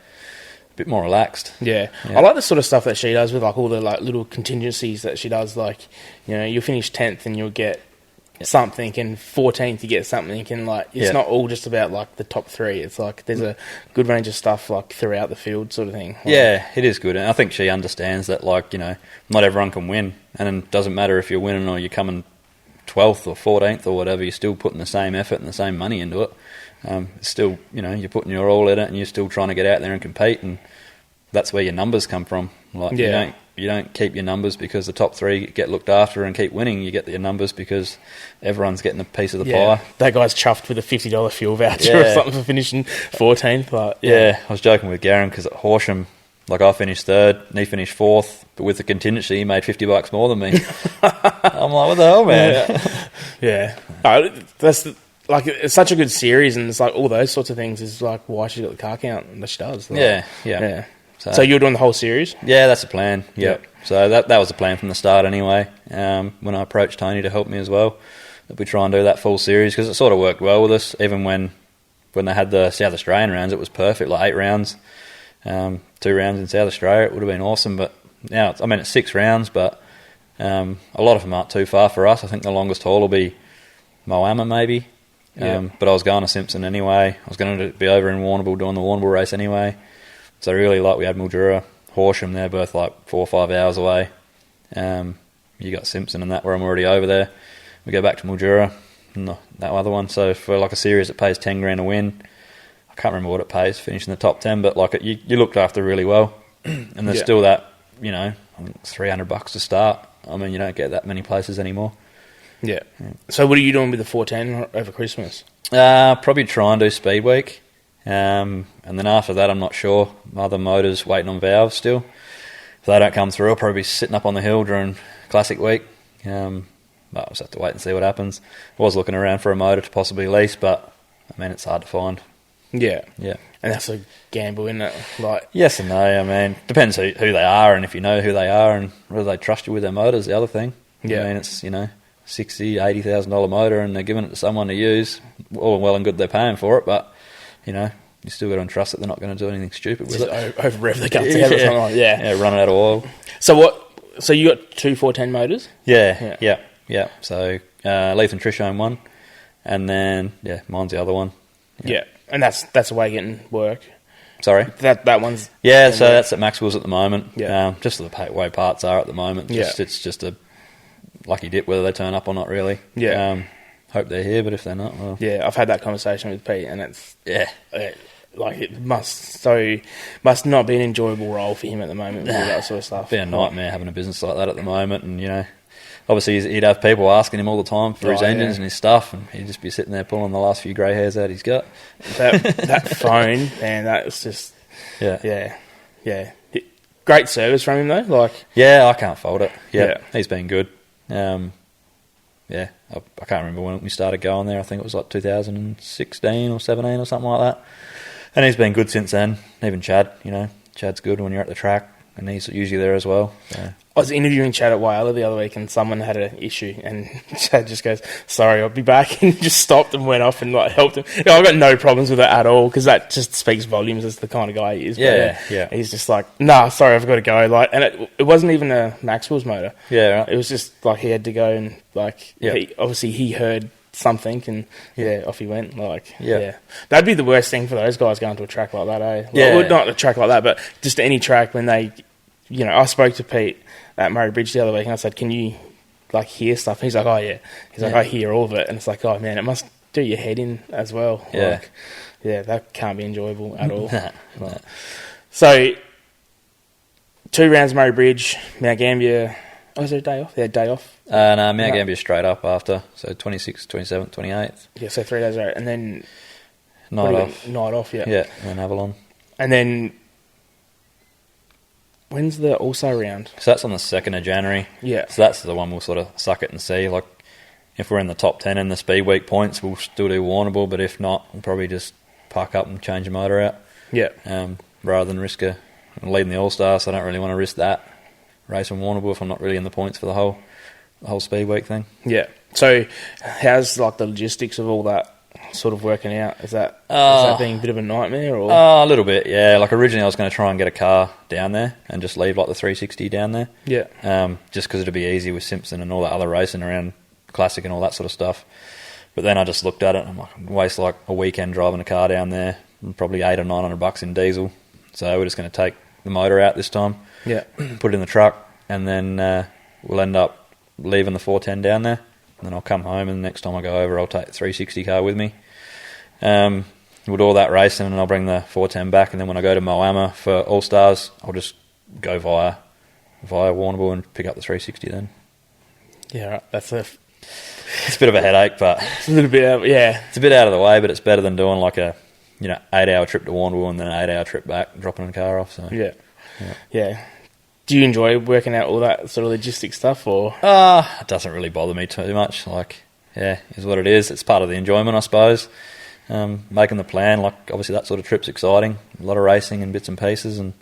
bit more relaxed. Yeah. I like the sort of stuff that she does with like all the like little contingencies that she does. Like, you know, you'll finish 10th and you'll get something, and 14th you get something, and like it's not all just about like the top 3. It's like there's a good range of stuff like throughout the field, sort of thing. Like, yeah, it is good, and I think she understands that, like, you know, not everyone can win, and it doesn't matter if you're winning or you're coming 12th or 14th or whatever. You're still putting the same effort and the same money into it. It's still, you know, you're putting your all in it, and you're still trying to get out there and compete, and that's where your numbers come from. Like, you don't keep your numbers because the top 3 get looked after and keep winning. You get your numbers because everyone's getting a piece of the pie. That guy's chuffed with a $50 fuel voucher or something for finishing 14th. But I was joking with Garen because at Horsham, like, I finished 3rd and he finished 4th, but with the contingency he made $50 more than me. I'm like, what the hell, man? That's like, it's such a good series, and it's like all those sorts of things is like why she got the car count that she does. Like, yeah. So you're doing the whole series? Yeah, that's the plan. Yeah. So that was the plan from the start anyway. When I approached Tony to help me as well, that we try and do that full series, because it sort of worked well with us. Even when they had the South Australian rounds, it was perfect, like 8 rounds, 2 rounds in South Australia. It would have been awesome. But now, it's 6 rounds, but a lot of them aren't too far for us. I think the longest haul will be Moama maybe. But I was going to Simpson anyway. I was going to be over in Warrnambool doing the Warrnambool race anyway. So really, like, we had Mildura, Horsham, they're both like 4 or 5 hours away. You got Simpson and that, where I'm already over there. We go back to Mildura and that other one. So for like a series that pays 10 grand a win, I can't remember what it pays, finishing the top 10, but like you looked after really well. And there's still that, you know, I think it's $300 to start. I mean, you don't get that many places anymore. Yeah. So what are you doing with the 410 over Christmas? Probably try and do Speed Week. And then after that, I'm not sure. Other motors waiting on valves still. If they don't come through, I'll probably be sitting up on the hill during Classic Week. But I'll just have to wait and see what happens. I was looking around for a motor to possibly lease, but I mean, it's hard to find. Yeah. And that's a gamble, isn't it? Like, yes and no. I mean, depends who they are, and if you know who they are, and whether they trust you with their motors. The other thing. Yeah. I mean, it's, you know, $60,000-$80,000 motor, and they're giving it to someone to use. All well and good, they're paying for it, but you know, you still got to entrust that they're not going to do anything stupid with it. Over rev the guts out or something like that. Yeah, run out of oil. So you got 2 410 motors? Yeah. So Leith and Trish own one, and then mine's the other one. Yeah. And that's a way of getting work. Sorry? That one's... Yeah, so that's at Maxwell's at the moment. Yeah. Just the way parts are at the moment. It's just a lucky dip whether they turn up or not, really. Yeah. Hope they're here, but if they're not, well... Yeah, I've had that conversation with Pete, and it's... like, it must not be an enjoyable role for him at the moment with all that sort of stuff. It'd be a nightmare having a business like that at the moment, and, you know... Obviously, he'd have people asking him all the time for his engines and his stuff, and he'd just be sitting there pulling the last few grey hairs out he's got. That phone, man, that was just... Yeah. Great service from him, though. Like, yeah, I can't fault it. Yeah, he's been good. I can't remember when we started going there. I think it was like 2016 or 17 or something like that. And he's been good since then. Even Chad, you know, Chad's good when you're at the track, and he's usually there as well. So. I was interviewing Chad at Whyalla the other week, and someone had an issue, and Chad just goes, "Sorry, I'll be back," and just stopped and went off and like helped him. You know, I've got no problems with it at all, because that just speaks volumes as the kind of guy he is. Yeah. He's just like, "Nah, sorry, I've got to go." Like, and it wasn't even a Maxwell's motor. Yeah, right. It was just like he had to go, and like he heard something, and off he went. Like, that'd be the worst thing for those guys going to a track like that, eh? Like, well, not a track like that, but just any track when they, you know, I spoke to Pete at Murray Bridge the other week, and I said, "Can you like hear stuff?" And he's like, "Oh yeah." He's like, "I hear all of it," and it's like, "Oh man, it must do your head in as well." Yeah, like, that can't be enjoyable at all. Like, so 2 rounds Murray Bridge, Mount Gambier. Oh, is there a day off? They had a day off. No, Mount Gambier straight up after. So 26th, 27th, 28th. Yeah, so 3 days out, and then night off. Yeah, and then Avalon, and then. When's the also round? So that's on the 2nd of January. Yeah. So that's the one we'll sort of suck it and see. Like, if we're in the top 10 in the Speed Week points, we'll still do Warrnambool, but if not, we'll probably just park up and change the motor out. Yeah. Rather than risk leading the All-Star, so I don't really want to risk that. Racing Warrnambool if I'm not really in the points for the whole Speed Week thing. Yeah. So how's like the logistics of all that sort of working out? Is that being a bit of a nightmare? Or A little bit, yeah. Like originally I was going to try and get a car down there and just leave like the 360 down there. Yeah. Just because it'd be easy with Simpson and all that other racing around Classic and all that sort of stuff. But then I just looked at it and I'm like, I'd waste like a weekend driving a car down there and probably $800 or $900 in diesel. So we're just going to take the motor out this time. Yeah. Put it in the truck, and then we'll end up leaving the 410 down there. And then I'll come home, and the next time I go over, I'll take the 360 car with me. We'll do all that racing, and I'll bring the 410 back. And then when I go to Moama for All Stars, I'll just go via Warrnambool and pick up the 360 then. Yeah, right. It's a bit of a headache, but it's a little bit, it's a bit out of the way. But it's better than doing like a 8-hour trip to Warrnambool and then an 8-hour trip back, dropping the car off. So yeah. Do you enjoy working out all that sort of logistic stuff, or? It doesn't really bother me too much. Like, is what it is. It's part of the enjoyment, I suppose. Making the plan, like obviously that sort of trip's exciting. A lot of racing and bits and pieces, and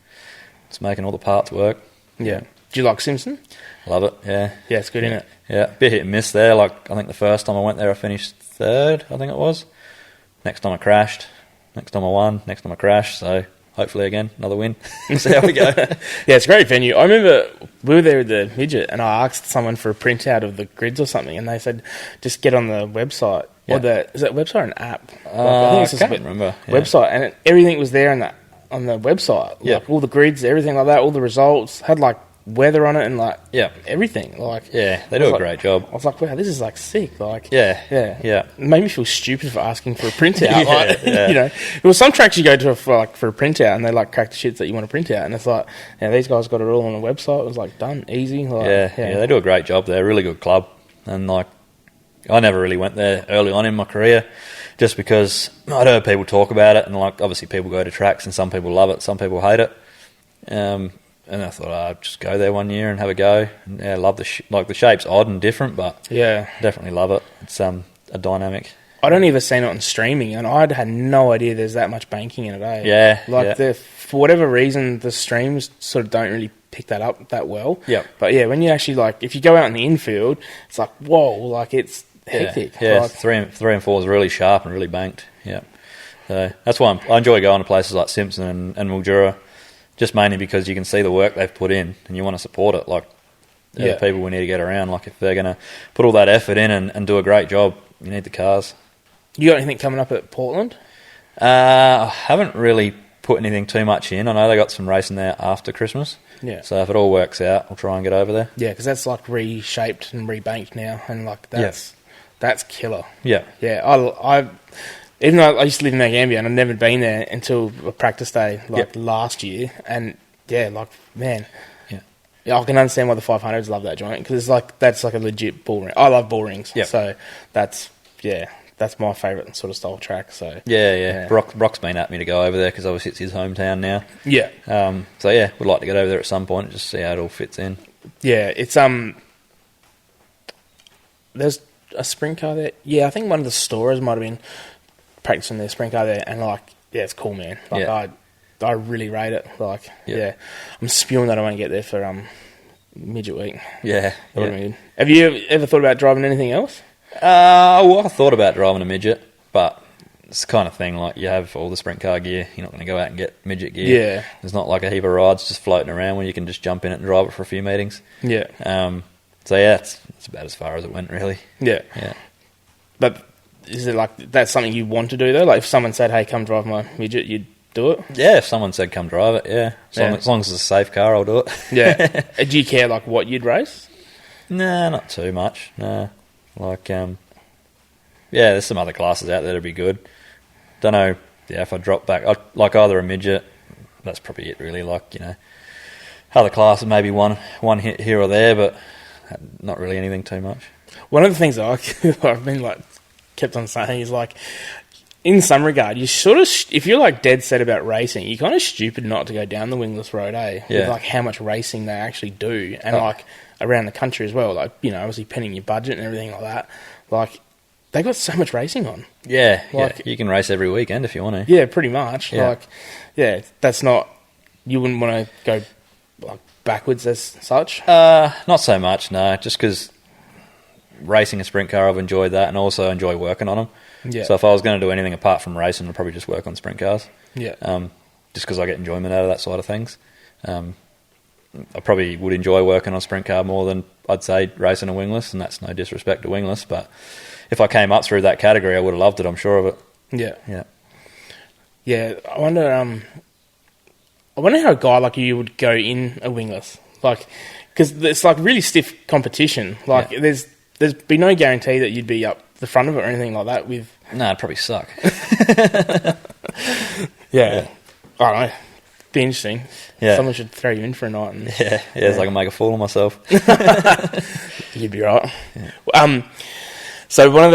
it's making all the parts work. Yeah. Do you like Simpson? Love it. Yeah. Yeah, it's good, isn't it? Yeah. Bit hit and miss there. Like I think the first time I went there, I finished third. I think it was. Next time I crashed. Next time I won. Next time I crashed. So. Hopefully again, another win. See how we go. Yeah, it's a great venue. I remember we were there with the midget and I asked someone for a printout of the grids or something, and they said, just get on the website. Yeah. Or is that website or an app? I can't remember. Yeah. Website, and everything was there on the website. Yeah. Like all the grids, everything like that, all the results, had like weather on it and like everything. Like they do a great job. I was like, wow, this is like sick. Like yeah. It made me feel stupid for asking for a printout. You know, there was some tracks you go to for a printout and they like crack the shits that you want to print out, and it's like, these guys got it all on the website. It was like done easy. Like, they do a great job. They're a really good club, and like I never really went there early on in my career. Just because I'd heard people talk about it, and like obviously people go to tracks, and some people love it, some people hate it. And I thought I'd just go there one year and have a go. And, love the the shape's odd and different, but definitely love it. It's a dynamic. I'd only ever seen it on streaming, and I'd had no idea there's that much banking in it. For whatever reason, the streams sort of don't really pick that up that well. Yeah. But when you actually if you go out in the infield, it's like whoa, like it's hectic. Yeah, like, 3 and 4 is really sharp and really banked. Yeah. So that's why I enjoy going to places like Simpson and Mildura. Just mainly because you can see the work they've put in and you want to support it. Like, the people we need to get around. Like, if they're going to put all that effort in and do a great job, you need the cars. You got anything coming up at Portland? I haven't really put anything too much in. I know they got some racing there after Christmas. Yeah. So if it all works out, I'll try and get over there. Yeah, because that's like reshaped and rebanked now, and like that's killer. Yeah. Yeah. I even though I used to live in Magambia and I'd never been there until a practice day last year, and man, I can understand why the 500s love that joint, because that's like a legit bull ring. I love bull rings, so that's my favourite sort of style track. So Brock's been at me to go over there because obviously it's his hometown now. Yeah. So we'd like to get over there at some point and just see how it all fits in. Yeah, it's there's a sprint car there. Yeah, I think one of the stores might have been practicing their sprint car there, and it's cool, man. I really rate it. I'm spewing that I won't get there for midget week. Yeah. Have you ever thought about driving anything else? I thought about driving a midget, but it's the kind of thing like you have all the sprint car gear. You're not going to go out and get midget gear. Yeah. There's not like a heap of rides just floating around where you can just jump in it and drive it for a few meetings. Yeah. It's about as far as it went, really. Yeah. Yeah. But is it that's something you want to do though? Like if someone said, "Hey, come drive my midget," you'd do it? Yeah, if someone said, "Come drive it," as long as it's a safe car, I'll do it. Yeah. Do you care what you'd race? Nah, not too much. Nah. There's some other classes out there that'd be good. Don't know. Yeah, if I drop back, I'd like either a midget. That's probably it, really. Other classes, maybe one hit here or there, but not really anything too much. One of the things I've been kept on saying is in some regard, you sort of, if you're dead set about racing, you're kind of stupid not to go down the Wingless road, Yeah. With how much racing they actually do, and around the country as well. Obviously penning your budget and everything like that. They got so much racing on. Yeah, you can race every weekend if you want to. Yeah, pretty much. Yeah. That's not. You wouldn't want to go backwards as such. Not so much, no. Just because racing a sprint car, I've enjoyed that, and also enjoy working on them. Yeah. So if I was going to do anything apart from racing, I'd probably just work on sprint cars. Yeah. Just because I get enjoyment out of that side of things. I probably would enjoy working on sprint car more than I'd say racing a wingless, and that's no disrespect to wingless, but if I came up through that category, I would have loved it, I'm sure of it. Yeah. Yeah. Yeah, I wonder how a guy like you would go in a wingless. Like, because it's like really stiff competition. Like, there's be no guarantee that you'd be up the front of it or anything like that with... No, it'd probably suck. Yeah. I don't know. Be interesting. Yeah. Someone should throw you in for a night. And, so I can make a fool of myself. You'd be right. Yeah. So one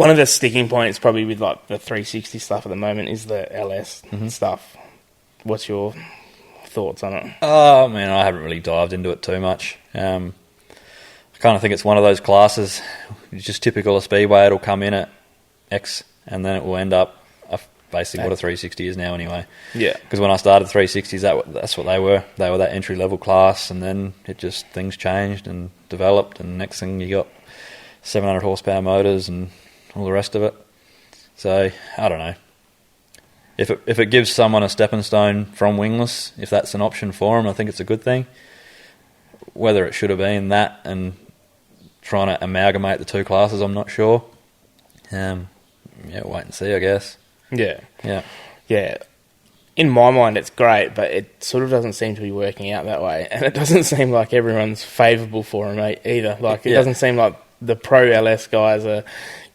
of the sticking points probably with like the 360 stuff at the moment is the LS stuff. What's your thoughts on it? Oh man, I haven't really dived into it too much. I kind of think it's one of those classes. It's just typical of Speedway. It'll come in at X, and then it will end up basically what a 360 is now anyway. Yeah. Because when I started 360s, that's what they were. They were that entry level class, and then things changed and developed, and next thing you got 700 horsepower motors and all the rest of it. So I don't know. If it gives someone a stepping stone from wingless, if that's an option for them, I think it's a good thing. Whether it should have been that and trying to amalgamate the two classes, I'm not sure. Wait and see, I guess. Yeah. In my mind, it's great, but it sort of doesn't seem to be working out that way, and it doesn't seem like everyone's favourable for him either. Like, it doesn't seem like the pro LS guys are,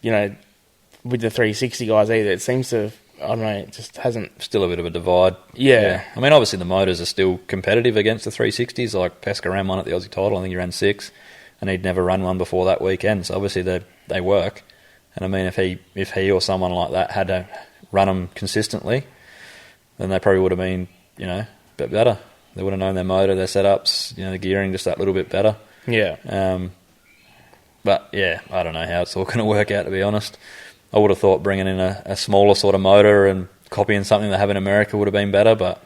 with the 360 guys either. It seems to, I don't know, it just hasn't... Still a bit of a divide. Yeah. I mean, obviously the motors are still competitive against the 360s. Like, Pesca ran one at the Aussie title. I think he ran 6, and he'd never run one before that weekend. So obviously they work. And I mean, if he or someone like that had to run them consistently, then they probably would have been, a bit better. They would have known their motor, their setups, the gearing just that little bit better. Yeah. But yeah, I don't know how it's all going to work out, to be honest. I would have thought bringing in a smaller sort of motor and copying something they have in America would have been better, but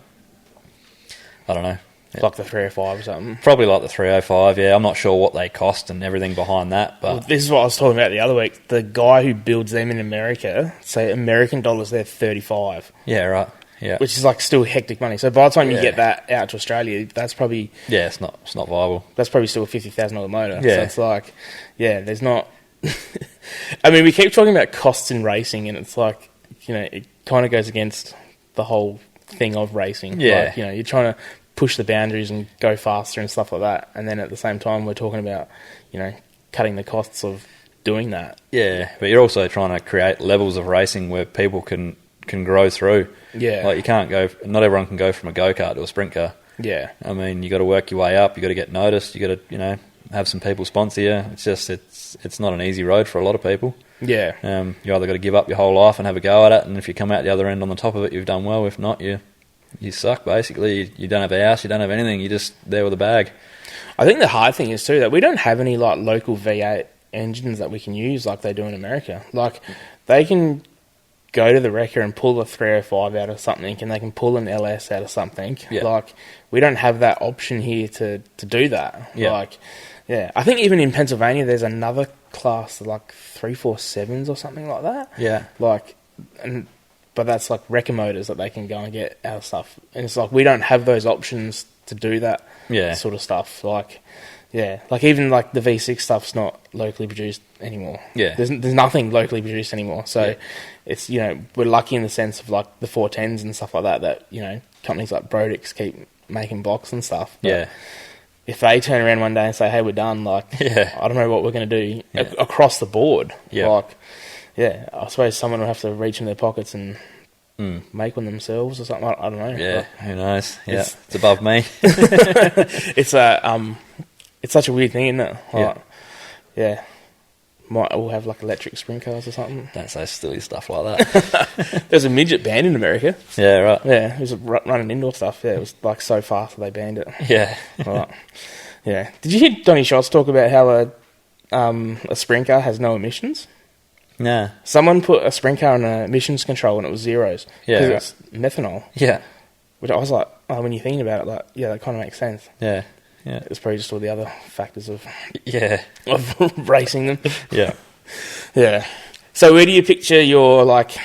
I don't know. Like the 305 or something? Probably like the 305, yeah. I'm not sure what they cost and everything behind that. But this is what I was talking about the other week. The guy who builds them in America, say American dollars, they're 35. Yeah, right. Yeah. Which is like still hectic money. So by the time you get that out to Australia, that's probably... Yeah, it's not viable. That's probably still a $50,000 motor. Yeah. So it's like, there's not... I mean, we keep talking about costs in racing, and it's like, it kind of goes against the whole thing of racing. Yeah. Like, you're trying to push the boundaries and go faster and stuff like that, and then at the same time we're talking about, cutting the costs of doing that. Yeah, but you're also trying to create levels of racing where people can grow through. Yeah. Like, not everyone can go from a go-kart to a sprint car. Yeah. I mean, you got to work your way up, you got to get noticed, you got to, have some people sponsor you. It's just, it's not an easy road for a lot of people. Yeah. You either got to give up your whole life and have a go at it, and if you come out the other end on the top of it, you've done well. If not, you suck, basically. You don't have a house, you don't have anything, you're just there with a bag. I think the hard thing is too that we don't have any like local V8 engines that we can use like they do in America. Like, they can go to the wrecker and pull a 305 out of something, and they can pull an LS out of something. Yeah. Like, we don't have that option here to do that. Yeah. Like, I think even in Pennsylvania there's another class like 347s or something like that. Yeah. Like, but that's like wrecker motors that they can go and get out of stuff. And it's like, we don't have those options to do that sort of stuff. Like, like even like the V6 stuff's not locally produced anymore. Yeah. There's nothing locally produced anymore. So it's, we're lucky in the sense of like the 410s and stuff like that, companies like Brodix keep making blocks and stuff. But if they turn around one day and say, hey, we're done, like, I don't know what we're going to do across the board. Yeah. Like, I suppose someone will have to reach in their pockets and make one themselves or something. I don't know. Yeah, who knows? Yeah, it's above me. It's such a weird thing, isn't it? Like, we'll have like electric sprint cars or something. Don't say silly stuff like that. There's a midget band in America. Yeah, right. Yeah, it was running indoor stuff. Yeah, it was like so fast that they banned it. Yeah. Right. Yeah. Did you hear Donny Schatz talk about how a sprint car has no emissions? No. Someone put a sprint car on an emissions control and it was zeros. Yeah. Because it's methanol. Yeah. Which I was like, when you're thinking about it, like, that kind of makes sense. Yeah. Yeah. It's probably just all the other factors of racing them. Yeah. Yeah. So where do you picture your like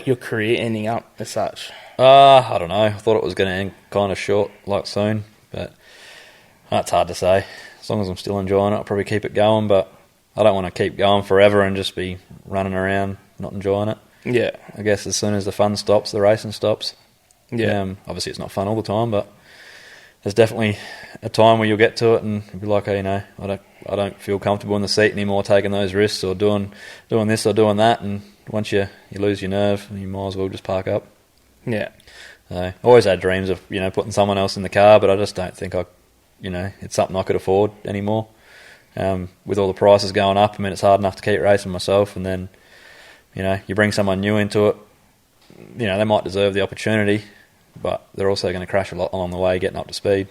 your career ending up as such? I don't know. I thought it was going to end kind of short, like soon, but that's hard to say. As long as I'm still enjoying it, I'll probably keep it going, but I don't want to keep going forever and just be running around not enjoying it. Yeah. I guess as soon as the fun stops, the racing stops. Yeah. Obviously, it's not fun all the time, but there's definitely a time where you'll get to it and you'll be like, hey, I don't feel comfortable in the seat anymore taking those risks or doing this or doing that. And once you lose your nerve, you might as well just park up. Yeah. I always had dreams of putting someone else in the car, but I just don't think it's something I could afford anymore. With all the prices going up, I mean, it's hard enough to keep racing myself, and then you bring someone new into it. They might deserve the opportunity, but they're also going to crash a lot along the way getting up to speed.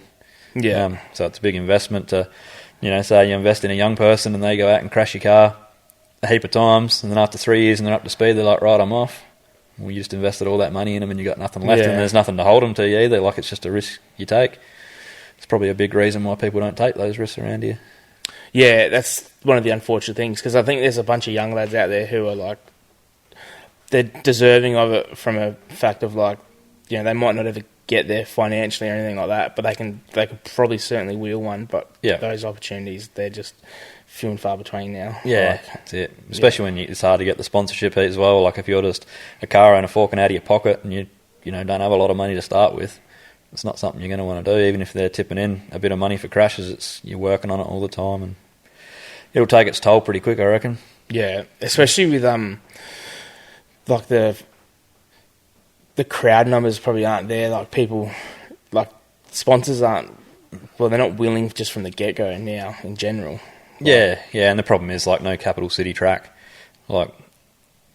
Yeah. So it's a big investment to, say you invest in a young person and they go out and crash your car a heap of times, and then after 3 years and they're up to speed, they're like, right, I'm off. Well, you just invested all that money in them and you got nothing left, and there's nothing to hold them to you either. Like, it's just a risk you take. It's probably a big reason why people don't take those risks around here. Yeah, that's one of the unfortunate things, because I think there's a bunch of young lads out there who are like, they're deserving of it from a fact of like, they might not ever get there financially or anything like that, but they could probably certainly wheel one. But those opportunities, they're just few and far between now. Yeah, that's it. Especially when it's hard to get the sponsorship as well. Like if you're just a car owner forking out of your pocket and you don't have a lot of money to start with, it's not something you're going to want to do. Even if they're tipping in a bit of money for crashes, you're working on it all the time, and it'll take its toll pretty quick, I reckon. Yeah, especially with like the crowd numbers probably aren't there. Like people, like sponsors aren't. Well, they're not willing just from the get go now in general. Yeah, and the problem is like no capital city track. Like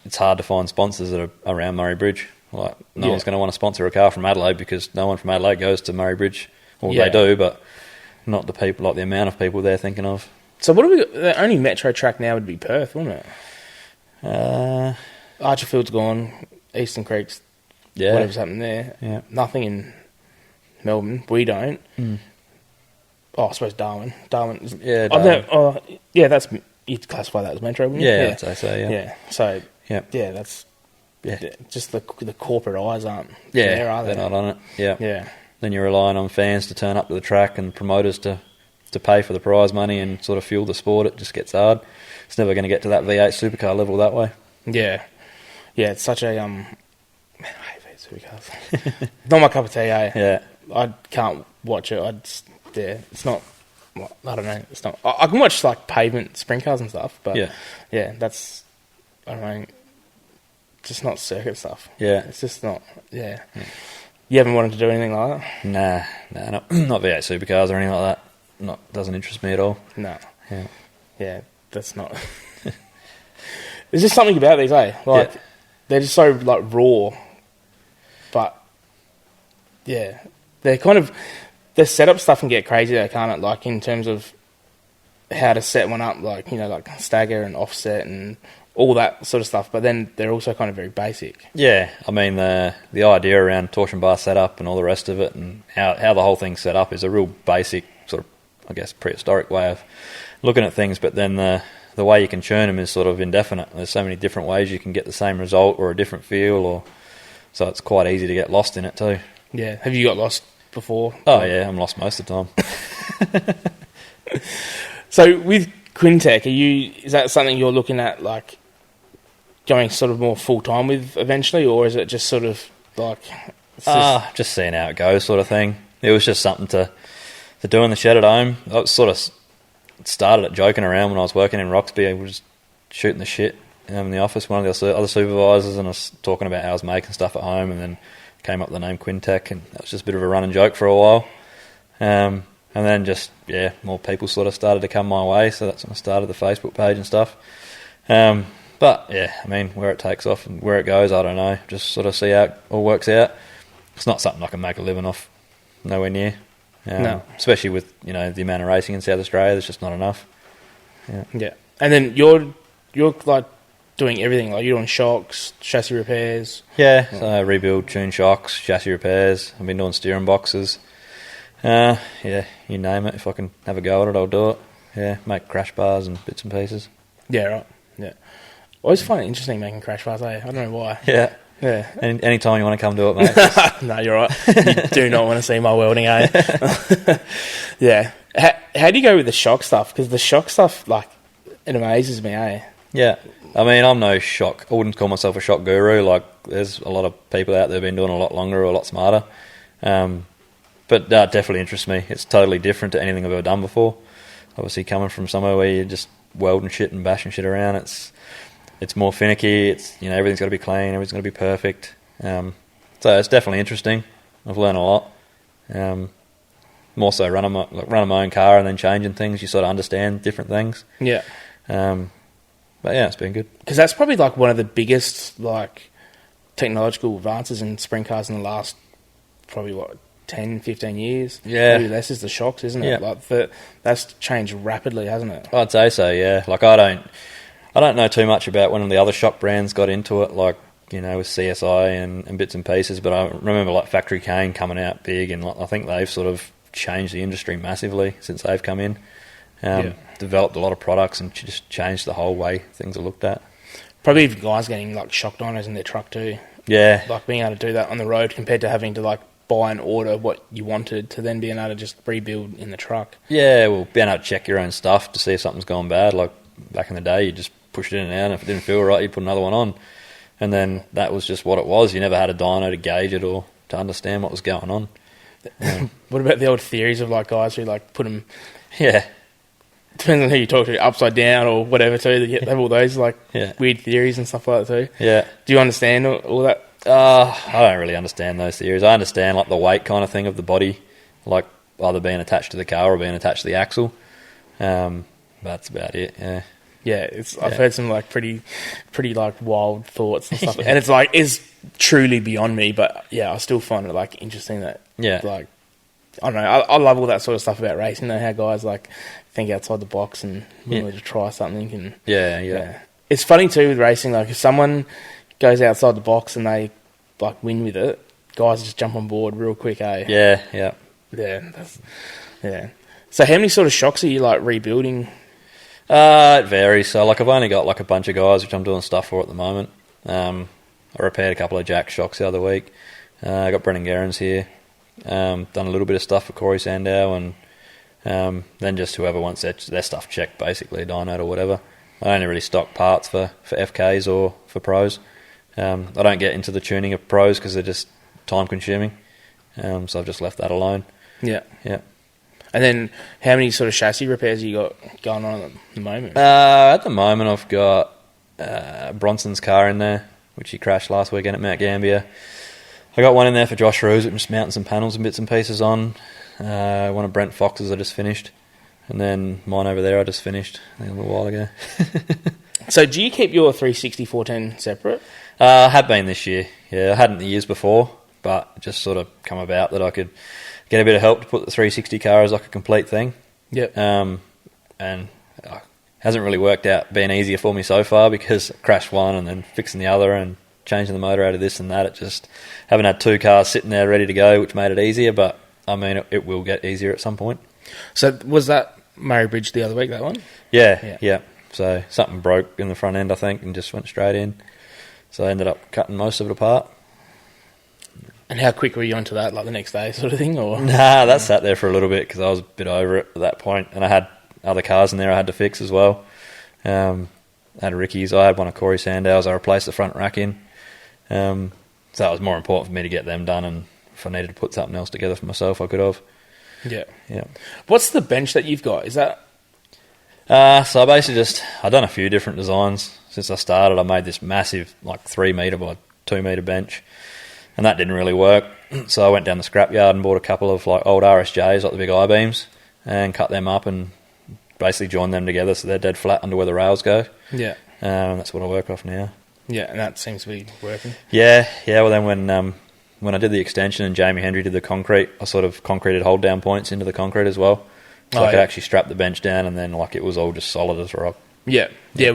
it's hard to find sponsors that are around Murray Bridge. Like no one's going to want to sponsor a car from Adelaide because no one from Adelaide goes to Murray Bridge. Well, they do, but not the people, like the amount of people they're thinking of. So what do we? The only metro track now would be Perth, wouldn't it? Archerfield's gone. Eastern Creek's whatever's happening there. Yeah. Nothing in Melbourne. We don't. Oh, I suppose Darwin. Darwin. Yeah. Darwin. That's, you'd classify that as metro, wouldn't you? Yeah, I'd say so. Yeah. Yeah. So that's just the corporate eyes aren't there, are they? They're not on it. Yeah. Yeah. Then you're relying on fans to turn up to the track and promoters to pay for the prize money and sort of fuel the sport. It just gets hard. It's never going to get to that V8 supercar level that way. Yeah. Yeah, it's such a I hate supercars. Not my cup of tea, eh? Yeah. I can't watch it. It's not. I don't know. It's not. I can watch like pavement sprint cars and stuff, but that's, I don't know, just not circuit stuff. Yeah, it's just not. Yeah. You haven't wanted to do anything like that? Nah, not V8 supercars or anything like that. Doesn't interest me at all. No. Yeah, that's not. There's just something about these, eh? Like they're just so like raw, but they're kind of. The setup stuff can get crazy though, can't it? Like in terms of how to set one up, like like stagger and offset and all that sort of stuff. But then they're also kind of very basic. Yeah, I mean the idea around torsion bar setup and all the rest of it, and how the whole thing's set up is a real basic sort of, I guess, prehistoric way of looking at things. But then the way you can churn them is sort of indefinite. There's so many different ways you can get the same result or a different feel, so it's quite easy to get lost in it too. Yeah, have you got lost before? Oh yeah, I'm lost most of the time. So with Quintech, is that something you're looking at, like going sort of more full time with eventually, or is it just sort of like just seeing how it goes, sort of thing? It was just something to do in the shed at home. I was sort of started it joking around when I was working in Roxby. I was just shooting the shit in the office. One of the other supervisors, and I was talking about how I was making stuff at home, and then came up with the name Quintech, and that was just a bit of a running joke for a while. And then just, more people sort of started to come my way, so that's when I started the Facebook page and stuff. But, I mean, where it takes off and where it goes, I don't know. Just sort of see how it all works out. It's not something I can make a living off, nowhere near. No. Especially with, the amount of racing in South Australia, there's just not enough. Yeah. And then you're like doing everything, like you're doing shocks, chassis repairs. Yeah, so rebuild, tune shocks, chassis repairs. I've been doing steering boxes. Yeah, you name it. If I can have a go at it, I'll do it. Yeah, make crash bars and bits and pieces. Yeah, right. Yeah. I always find it interesting making crash bars, I don't know why. Yeah. Yeah. Any time you want to come do it, mate. No, you're right. You do not want to see my welding, eh? Yeah. How do you go with the shock stuff? Because the shock stuff, like, it amazes me, eh? Yeah. I mean, I'm no shock. I wouldn't call myself a shock guru. Like, there's a lot of people out there who've been doing it a lot longer or a lot smarter. But that definitely interests me. It's totally different to anything I've ever done before. Obviously, coming from somewhere where you're just welding shit and bashing shit around, it's more finicky. It's, you know, everything's got to be clean, everything's got to be perfect. So it's definitely interesting. I've learned a lot. More so running my own car and then changing things. You sort of understand different things. Yeah. But yeah, it's been good. Because that's probably like one of the biggest like technological advances in sprint cars in the last probably 10, 15 years. Yeah. Maybe less is the shocks, isn't it? Yeah. Like that's changed rapidly, hasn't it? I'd say so, yeah. Like I don't know too much about when the other shock brands got into it, like, you know, with CSI and bits and pieces, but I remember like Factory Cane coming out big, and I think they've sort of changed the industry massively since they've come in. Developed a lot of products and just changed the whole way things are looked at. Probably even guys getting like shock dynos in their truck too. Yeah. Like being able to do that on the road compared to having to like buy and order what you wanted to then being able to just rebuild in the truck. Yeah, well, being able to check your own stuff to see if something's gone bad. Like back in the day, you just pushed it in and out, and if it didn't feel right, you put another one on. And then that was just what it was. You never had a dyno to gauge it or to understand what was going on. What about the old theories of like guys who like put them... Yeah. Depends on who you talk to, upside down or whatever too. They have all those like weird theories and stuff like that too. Yeah. Do you understand all that? I don't really understand those theories. I understand like the weight kind of thing of the body, like either being attached to the car or being attached to the axle. That's about it. Yeah. Yeah, I've heard some like pretty like wild thoughts and stuff, and it's like it's truly beyond me. But yeah, I still find it like interesting that like I don't know. I love all that sort of stuff about racing. You know, how guys like think outside the box and willing to try something. And yeah. It's funny too with racing. Like if someone goes outside the box and they like win with it, guys just jump on board real quick. Yeah. So how many sort of shocks are you like rebuilding? It varies. So like I've only got like a bunch of guys which I'm doing stuff for at the moment. I repaired a couple of Jack shocks the other week. I got Brendan Guinn's here. Done a little bit of stuff for Corey Sandow, and then just whoever wants their stuff checked, basically, dyno or whatever. I only really stock parts for FKs or for pros. I don't get into the tuning of pros because they're just time consuming. So I've just left that alone. Yeah. Yeah. And then how many sort of chassis repairs you got going on at the moment? At the moment I've got Bronson's car in there, which he crashed last weekend at Mount Gambier. I got one in there for Josh Roos, which is mounting some panels and bits and pieces on. One of Brent Fox's I just finished. And then mine over there I just finished a little while ago. So do you keep your 360 410 separate? I have been this year. Yeah, I hadn't the years before, but it just sort of come about that I could get a bit of help to put the 360 car as like a complete thing. Yep. And it hasn't really worked out being easier for me so far because I crashed one and then fixing the other and changing the motor out of this and that. It just haven't had two cars sitting there ready to go, which made it easier, but I mean it will get easier at some point. So was that Murray Bridge the other week, that one? Yeah. So something broke in the front end, I think, and just went straight in. So I ended up cutting most of it apart. And how quick were you onto that, like the next day sort of thing? Or Nah, that sat there for a little bit because I was a bit over it at that point, and I had other cars in there I had to fix as well. I had Ricky's, I had one of Corey Sandow's, I replaced the front rack in. So that was more important for me to get them done, and if I needed to put something else together for myself, I could have. Yeah. What's the bench that you've got? Is that... So I basically I've done a few different designs since I started. I made this massive, like 3 metre by 2 metre bench, and that didn't really work. So I went down the scrapyard and bought a couple of like old RSJs, like the big I-beams, and cut them up and basically joined them together so they're dead flat under where the rails go. Yeah. That's what I work off now. Yeah, and that seems to be working. Yeah. Well, then when I did the extension and Jamie Hendry did the concrete, I sort of concreted hold down points into the concrete as well. So I could actually strap the bench down, and then like it was all just solid as rock. Yeah. Yeah,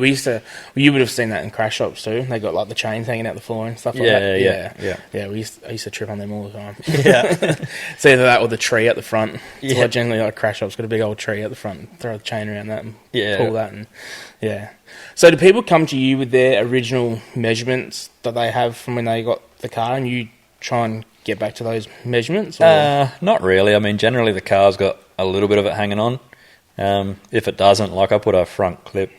you would have seen that in crash shops too. They got like the chains hanging out the floor and stuff like that. Yeah. Yeah, I used to trip on them all the time. Yeah. It's either that or the tree at the front. Yeah. So like generally like crash shops got a big old tree at the front, throw the chain around that and pull that and yeah. So do people come to you with their original measurements that they have from when they got the car and you try and get back to those measurements? Or? Not really. I mean, generally the car's got a little bit of it hanging on. If it doesn't, like I put a front clip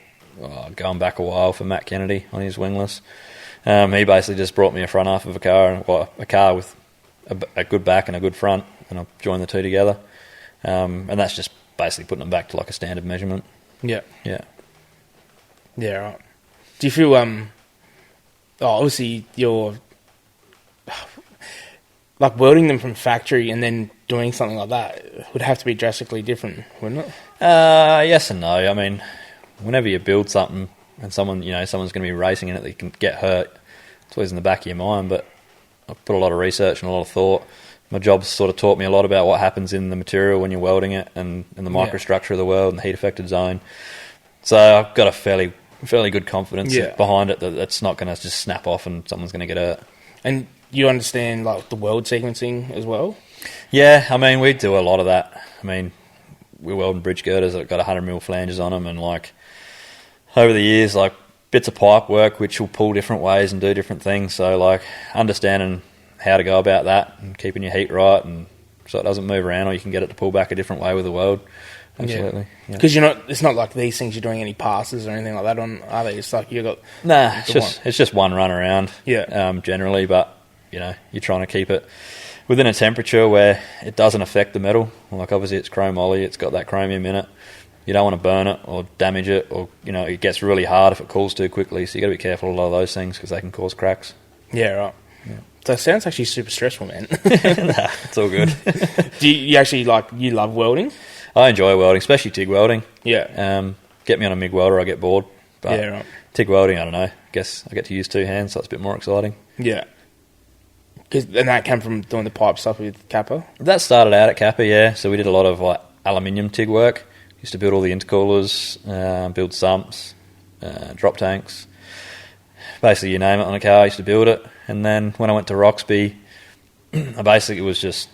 going back a while for Matt Kennedy on his Wingless. He basically just brought me a front half of a car, a car with a good back and a good front, and I joined the two together. And that's just basically putting them back to like a standard measurement. Yeah. Yeah. Yeah, right. Do you feel, obviously you're, like welding them from factory and then doing something like that would have to be drastically different, wouldn't it? Yes and no. I mean, whenever you build something and someone's going to be racing in it that can get hurt, it's always in the back of your mind, but I've put a lot of research and a lot of thought. My job's sort of taught me a lot about what happens in the material when you're welding it and the microstructure of the weld and the heat affected zone. So I've got a fairly good confidence behind it that it's not going to just snap off and someone's going to get hurt. And you understand like the weld sequencing as well? Yeah, I mean, we do a lot of that. I mean, we're welding bridge girders that got 100mm flanges on them, and like over the years, like bits of pipe work which will pull different ways and do different things. So like understanding how to go about that and keeping your heat right, and so it doesn't move around, or you can get it to pull back a different way with the weld. Absolutely, because it's not like these things you're doing any passes or anything like that on, are they? It's like you got it's just one run around. Generally, but you're trying to keep it within a temperature where it doesn't affect the metal. Like obviously it's chrome ollie, it's got that chromium in it. You don't want to burn it or damage it, or it gets really hard if it cools too quickly. So you got to be careful of a lot of those things because they can cause cracks. Yeah, right. Yeah. So it sounds actually super stressful, man. Nah, it's all good. Do you actually you love welding? I enjoy welding, especially TIG welding. Yeah. Get me on a MIG welder, I get bored. But right. TIG welding, I don't know. I guess I get to use two hands, so it's a bit more exciting. Yeah. And that came from doing the pipe stuff with Kappa? That started out at Kappa, yeah. So we did a lot of like aluminium TIG work. Used to build all the intercoolers, build sumps, drop tanks. Basically, you name it on a car, I used to build it. And then when I went to Roxby, I basically was just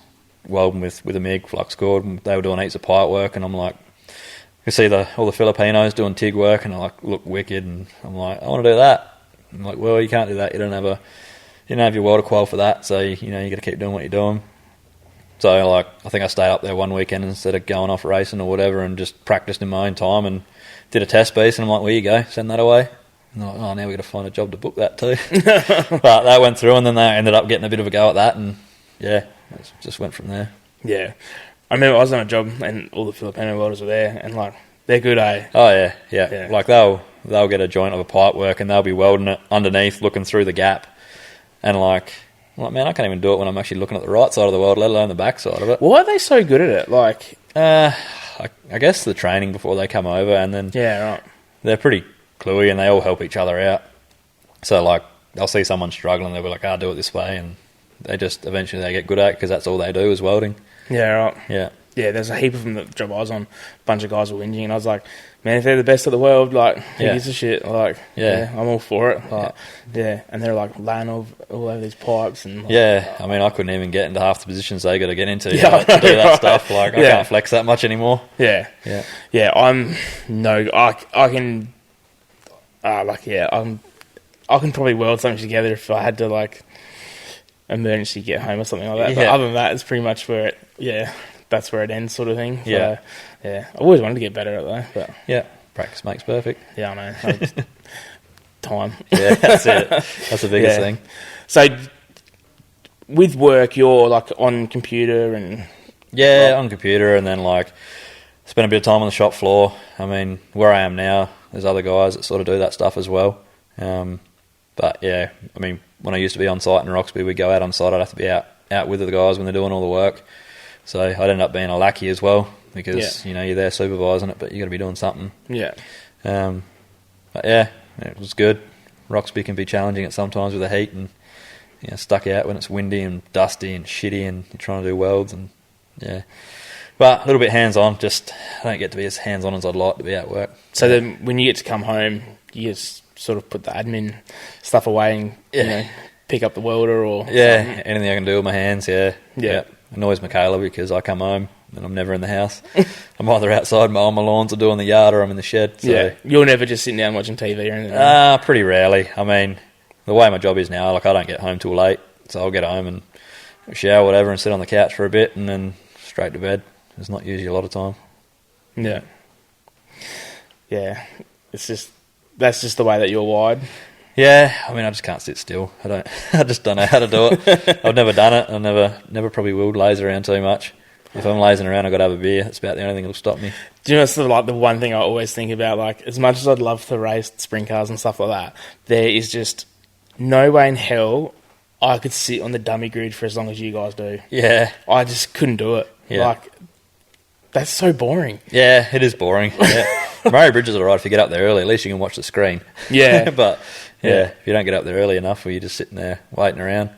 welding with a MIG flux cord. They were doing heaps of pipe work, and I'm like, you see all the Filipinos doing TIG work, and I like look wicked, and I'm like, I want to do that. I'm like, well, you can't do that. You don't have your welder qual for that, so you got to keep doing what you're doing. So like, I think I stayed up there one weekend instead of going off racing or whatever, and just practiced in my own time and did a test piece. And I'm like, well, you go, send that away. And they're like, oh, now we got to find a job to book that too. But that went through, and then they ended up getting a bit of a go at that, and yeah, it just went from there. Yeah, I remember I was on a job and all the Filipino welders were there, and like they're good, eh? Oh yeah. Like they'll get a joint of a pipe work, and they'll be welding it underneath, looking through the gap, and like, man, I can't even do it when I'm actually looking at the right side of the weld, let alone the back side of it. Why are they so good at it? Like, I guess the training before they come over, and then they're pretty cluey, and they all help each other out. So like, they'll see someone struggling, they'll be like, "I'll do it this way," and they just eventually they get good at it because that's all they do is welding. Yeah, right. Yeah. Yeah, there's a heap of them that job I was on. A bunch of guys were whinging, and I was like, man, if they're the best of the world, like, who gives a shit? Like, I'm all for it. Like, and they're like laying all over these pipes. And like, I mean, I couldn't even get into half the positions they got to get into to do that stuff. Like, I can't flex that much anymore. Yeah. I can, I can probably weld something together if I had to, like, emergency get home or something like that. But other than that, it's pretty much where that's where it ends, sort of thing. So, I always wanted to get better at that. But practice makes perfect. Yeah, I know. Time. Yeah, that's it. That's the biggest thing. So, with work, you're like on computer and on computer, and then like spend a bit of time on the shop floor. I mean, where I am now, there's other guys that sort of do that stuff as well. But yeah, I mean, when I used to be on site in Roxby, we'd go out on site. I'd have to be out with the guys when they're doing all the work. So I'd end up being a lackey as well because you're there supervising it, but you got to be doing something. Yeah. But yeah, it was good. Roxby can be challenging at sometimes with the heat and stuck out when it's windy and dusty and shitty, and you're trying to do welds, and But a little bit hands-on. Just I don't get to be as hands-on as I'd like to be at work. So then when you get to come home, you just sort of put the admin stuff away and you know, pick up the welder or something. Anything I can do with my hands. Yeah. Annoys Michaela because I come home and I'm never in the house. I'm either outside mowing my lawns or doing the yard, or I'm in the shed. So. You're never just sitting down watching TV or anything. Pretty rarely. I mean, the way my job is now, like I don't get home till late, so I'll get home and shower, whatever, and sit on the couch for a bit, and then straight to bed. There's not usually a lot of time. Yeah. That's just the way that you're wired. Yeah, I mean, I just can't sit still. I just don't know how to do it. I've never done it. I never probably will laze around too much. If I'm lazing around, I've got to have a beer. That's about the only thing that'll stop me. Do you know, it's sort of like the one thing I always think about, like, as much as I'd love to race sprint cars and stuff like that, there is just no way in hell I could sit on the dummy grid for as long as you guys do. Yeah. I just couldn't do it. Yeah. Like, that's so boring. Yeah, it is boring. Yeah. Murray Bridge is alright if you get up there early. At least you can watch the screen. Yeah. But, if you don't get up there early enough, or you're just sitting there waiting around.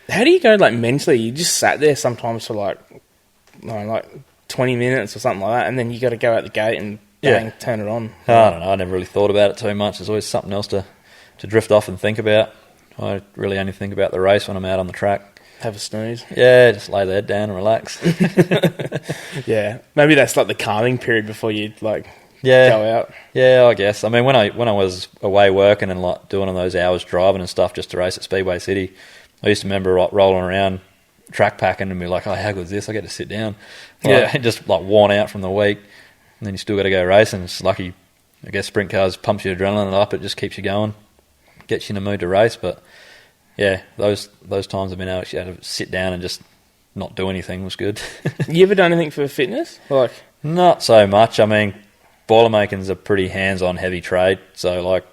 How do you go, like, mentally? You just sat there sometimes for, like 20 minutes or something like that, and then you got to go out the gate and bang, turn it on. I don't know. I never really thought about it too much. There's always something else to drift off and think about. I really only think about the race when I'm out on the track. Have a snooze. Yeah, just lay the head down and relax. Yeah. Maybe that's like the calming period before you, like, go out. Yeah, I guess. I mean, when I was away working and like doing all those hours driving and stuff just to race at Speedway City, I used to remember rolling around track packing and be like, oh, how good is this? I get to sit down. Just like worn out from the week. And then you still got to go racing. It's lucky, I guess, sprint cars pumps your adrenaline up. It just keeps you going, gets you in the mood to race. But yeah, those times I've been able to sit down and just not do anything was good. You ever done anything for fitness? Like, not so much. I mean, boilermaking's a pretty hands-on, heavy trade. So, like,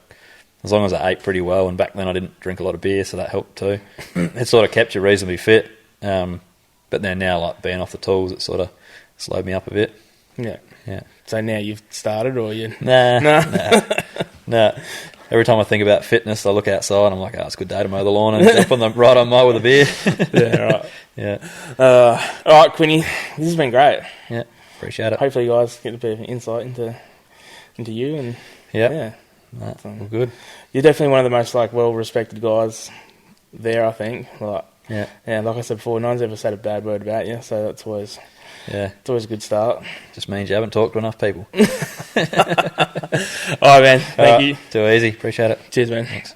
as long as I ate pretty well, and back then I didn't drink a lot of beer, so that helped too. It sort of kept you reasonably fit. But then now, like, being off the tools, it sort of slowed me up a bit. Yeah. Yeah. So now you've started, or you? Nah. Every time I think about fitness, I look outside and I'm like, oh, it's a good day to mow the lawn and jump on the right on mow with a beer. Yeah, right. Yeah. All right, Quinny, this has been great. Yeah, appreciate it. Hopefully you guys get a bit of insight into you. And yeah. Nah, all good. You're definitely one of the most, like, well-respected guys there, I think. Like, yeah, like I said before, no one's ever said a bad word about you, so that's always... Yeah. It's always a good start. Just means you haven't talked to enough people. All right, man. Thank you. Too easy. Appreciate it. Cheers, man. Thanks.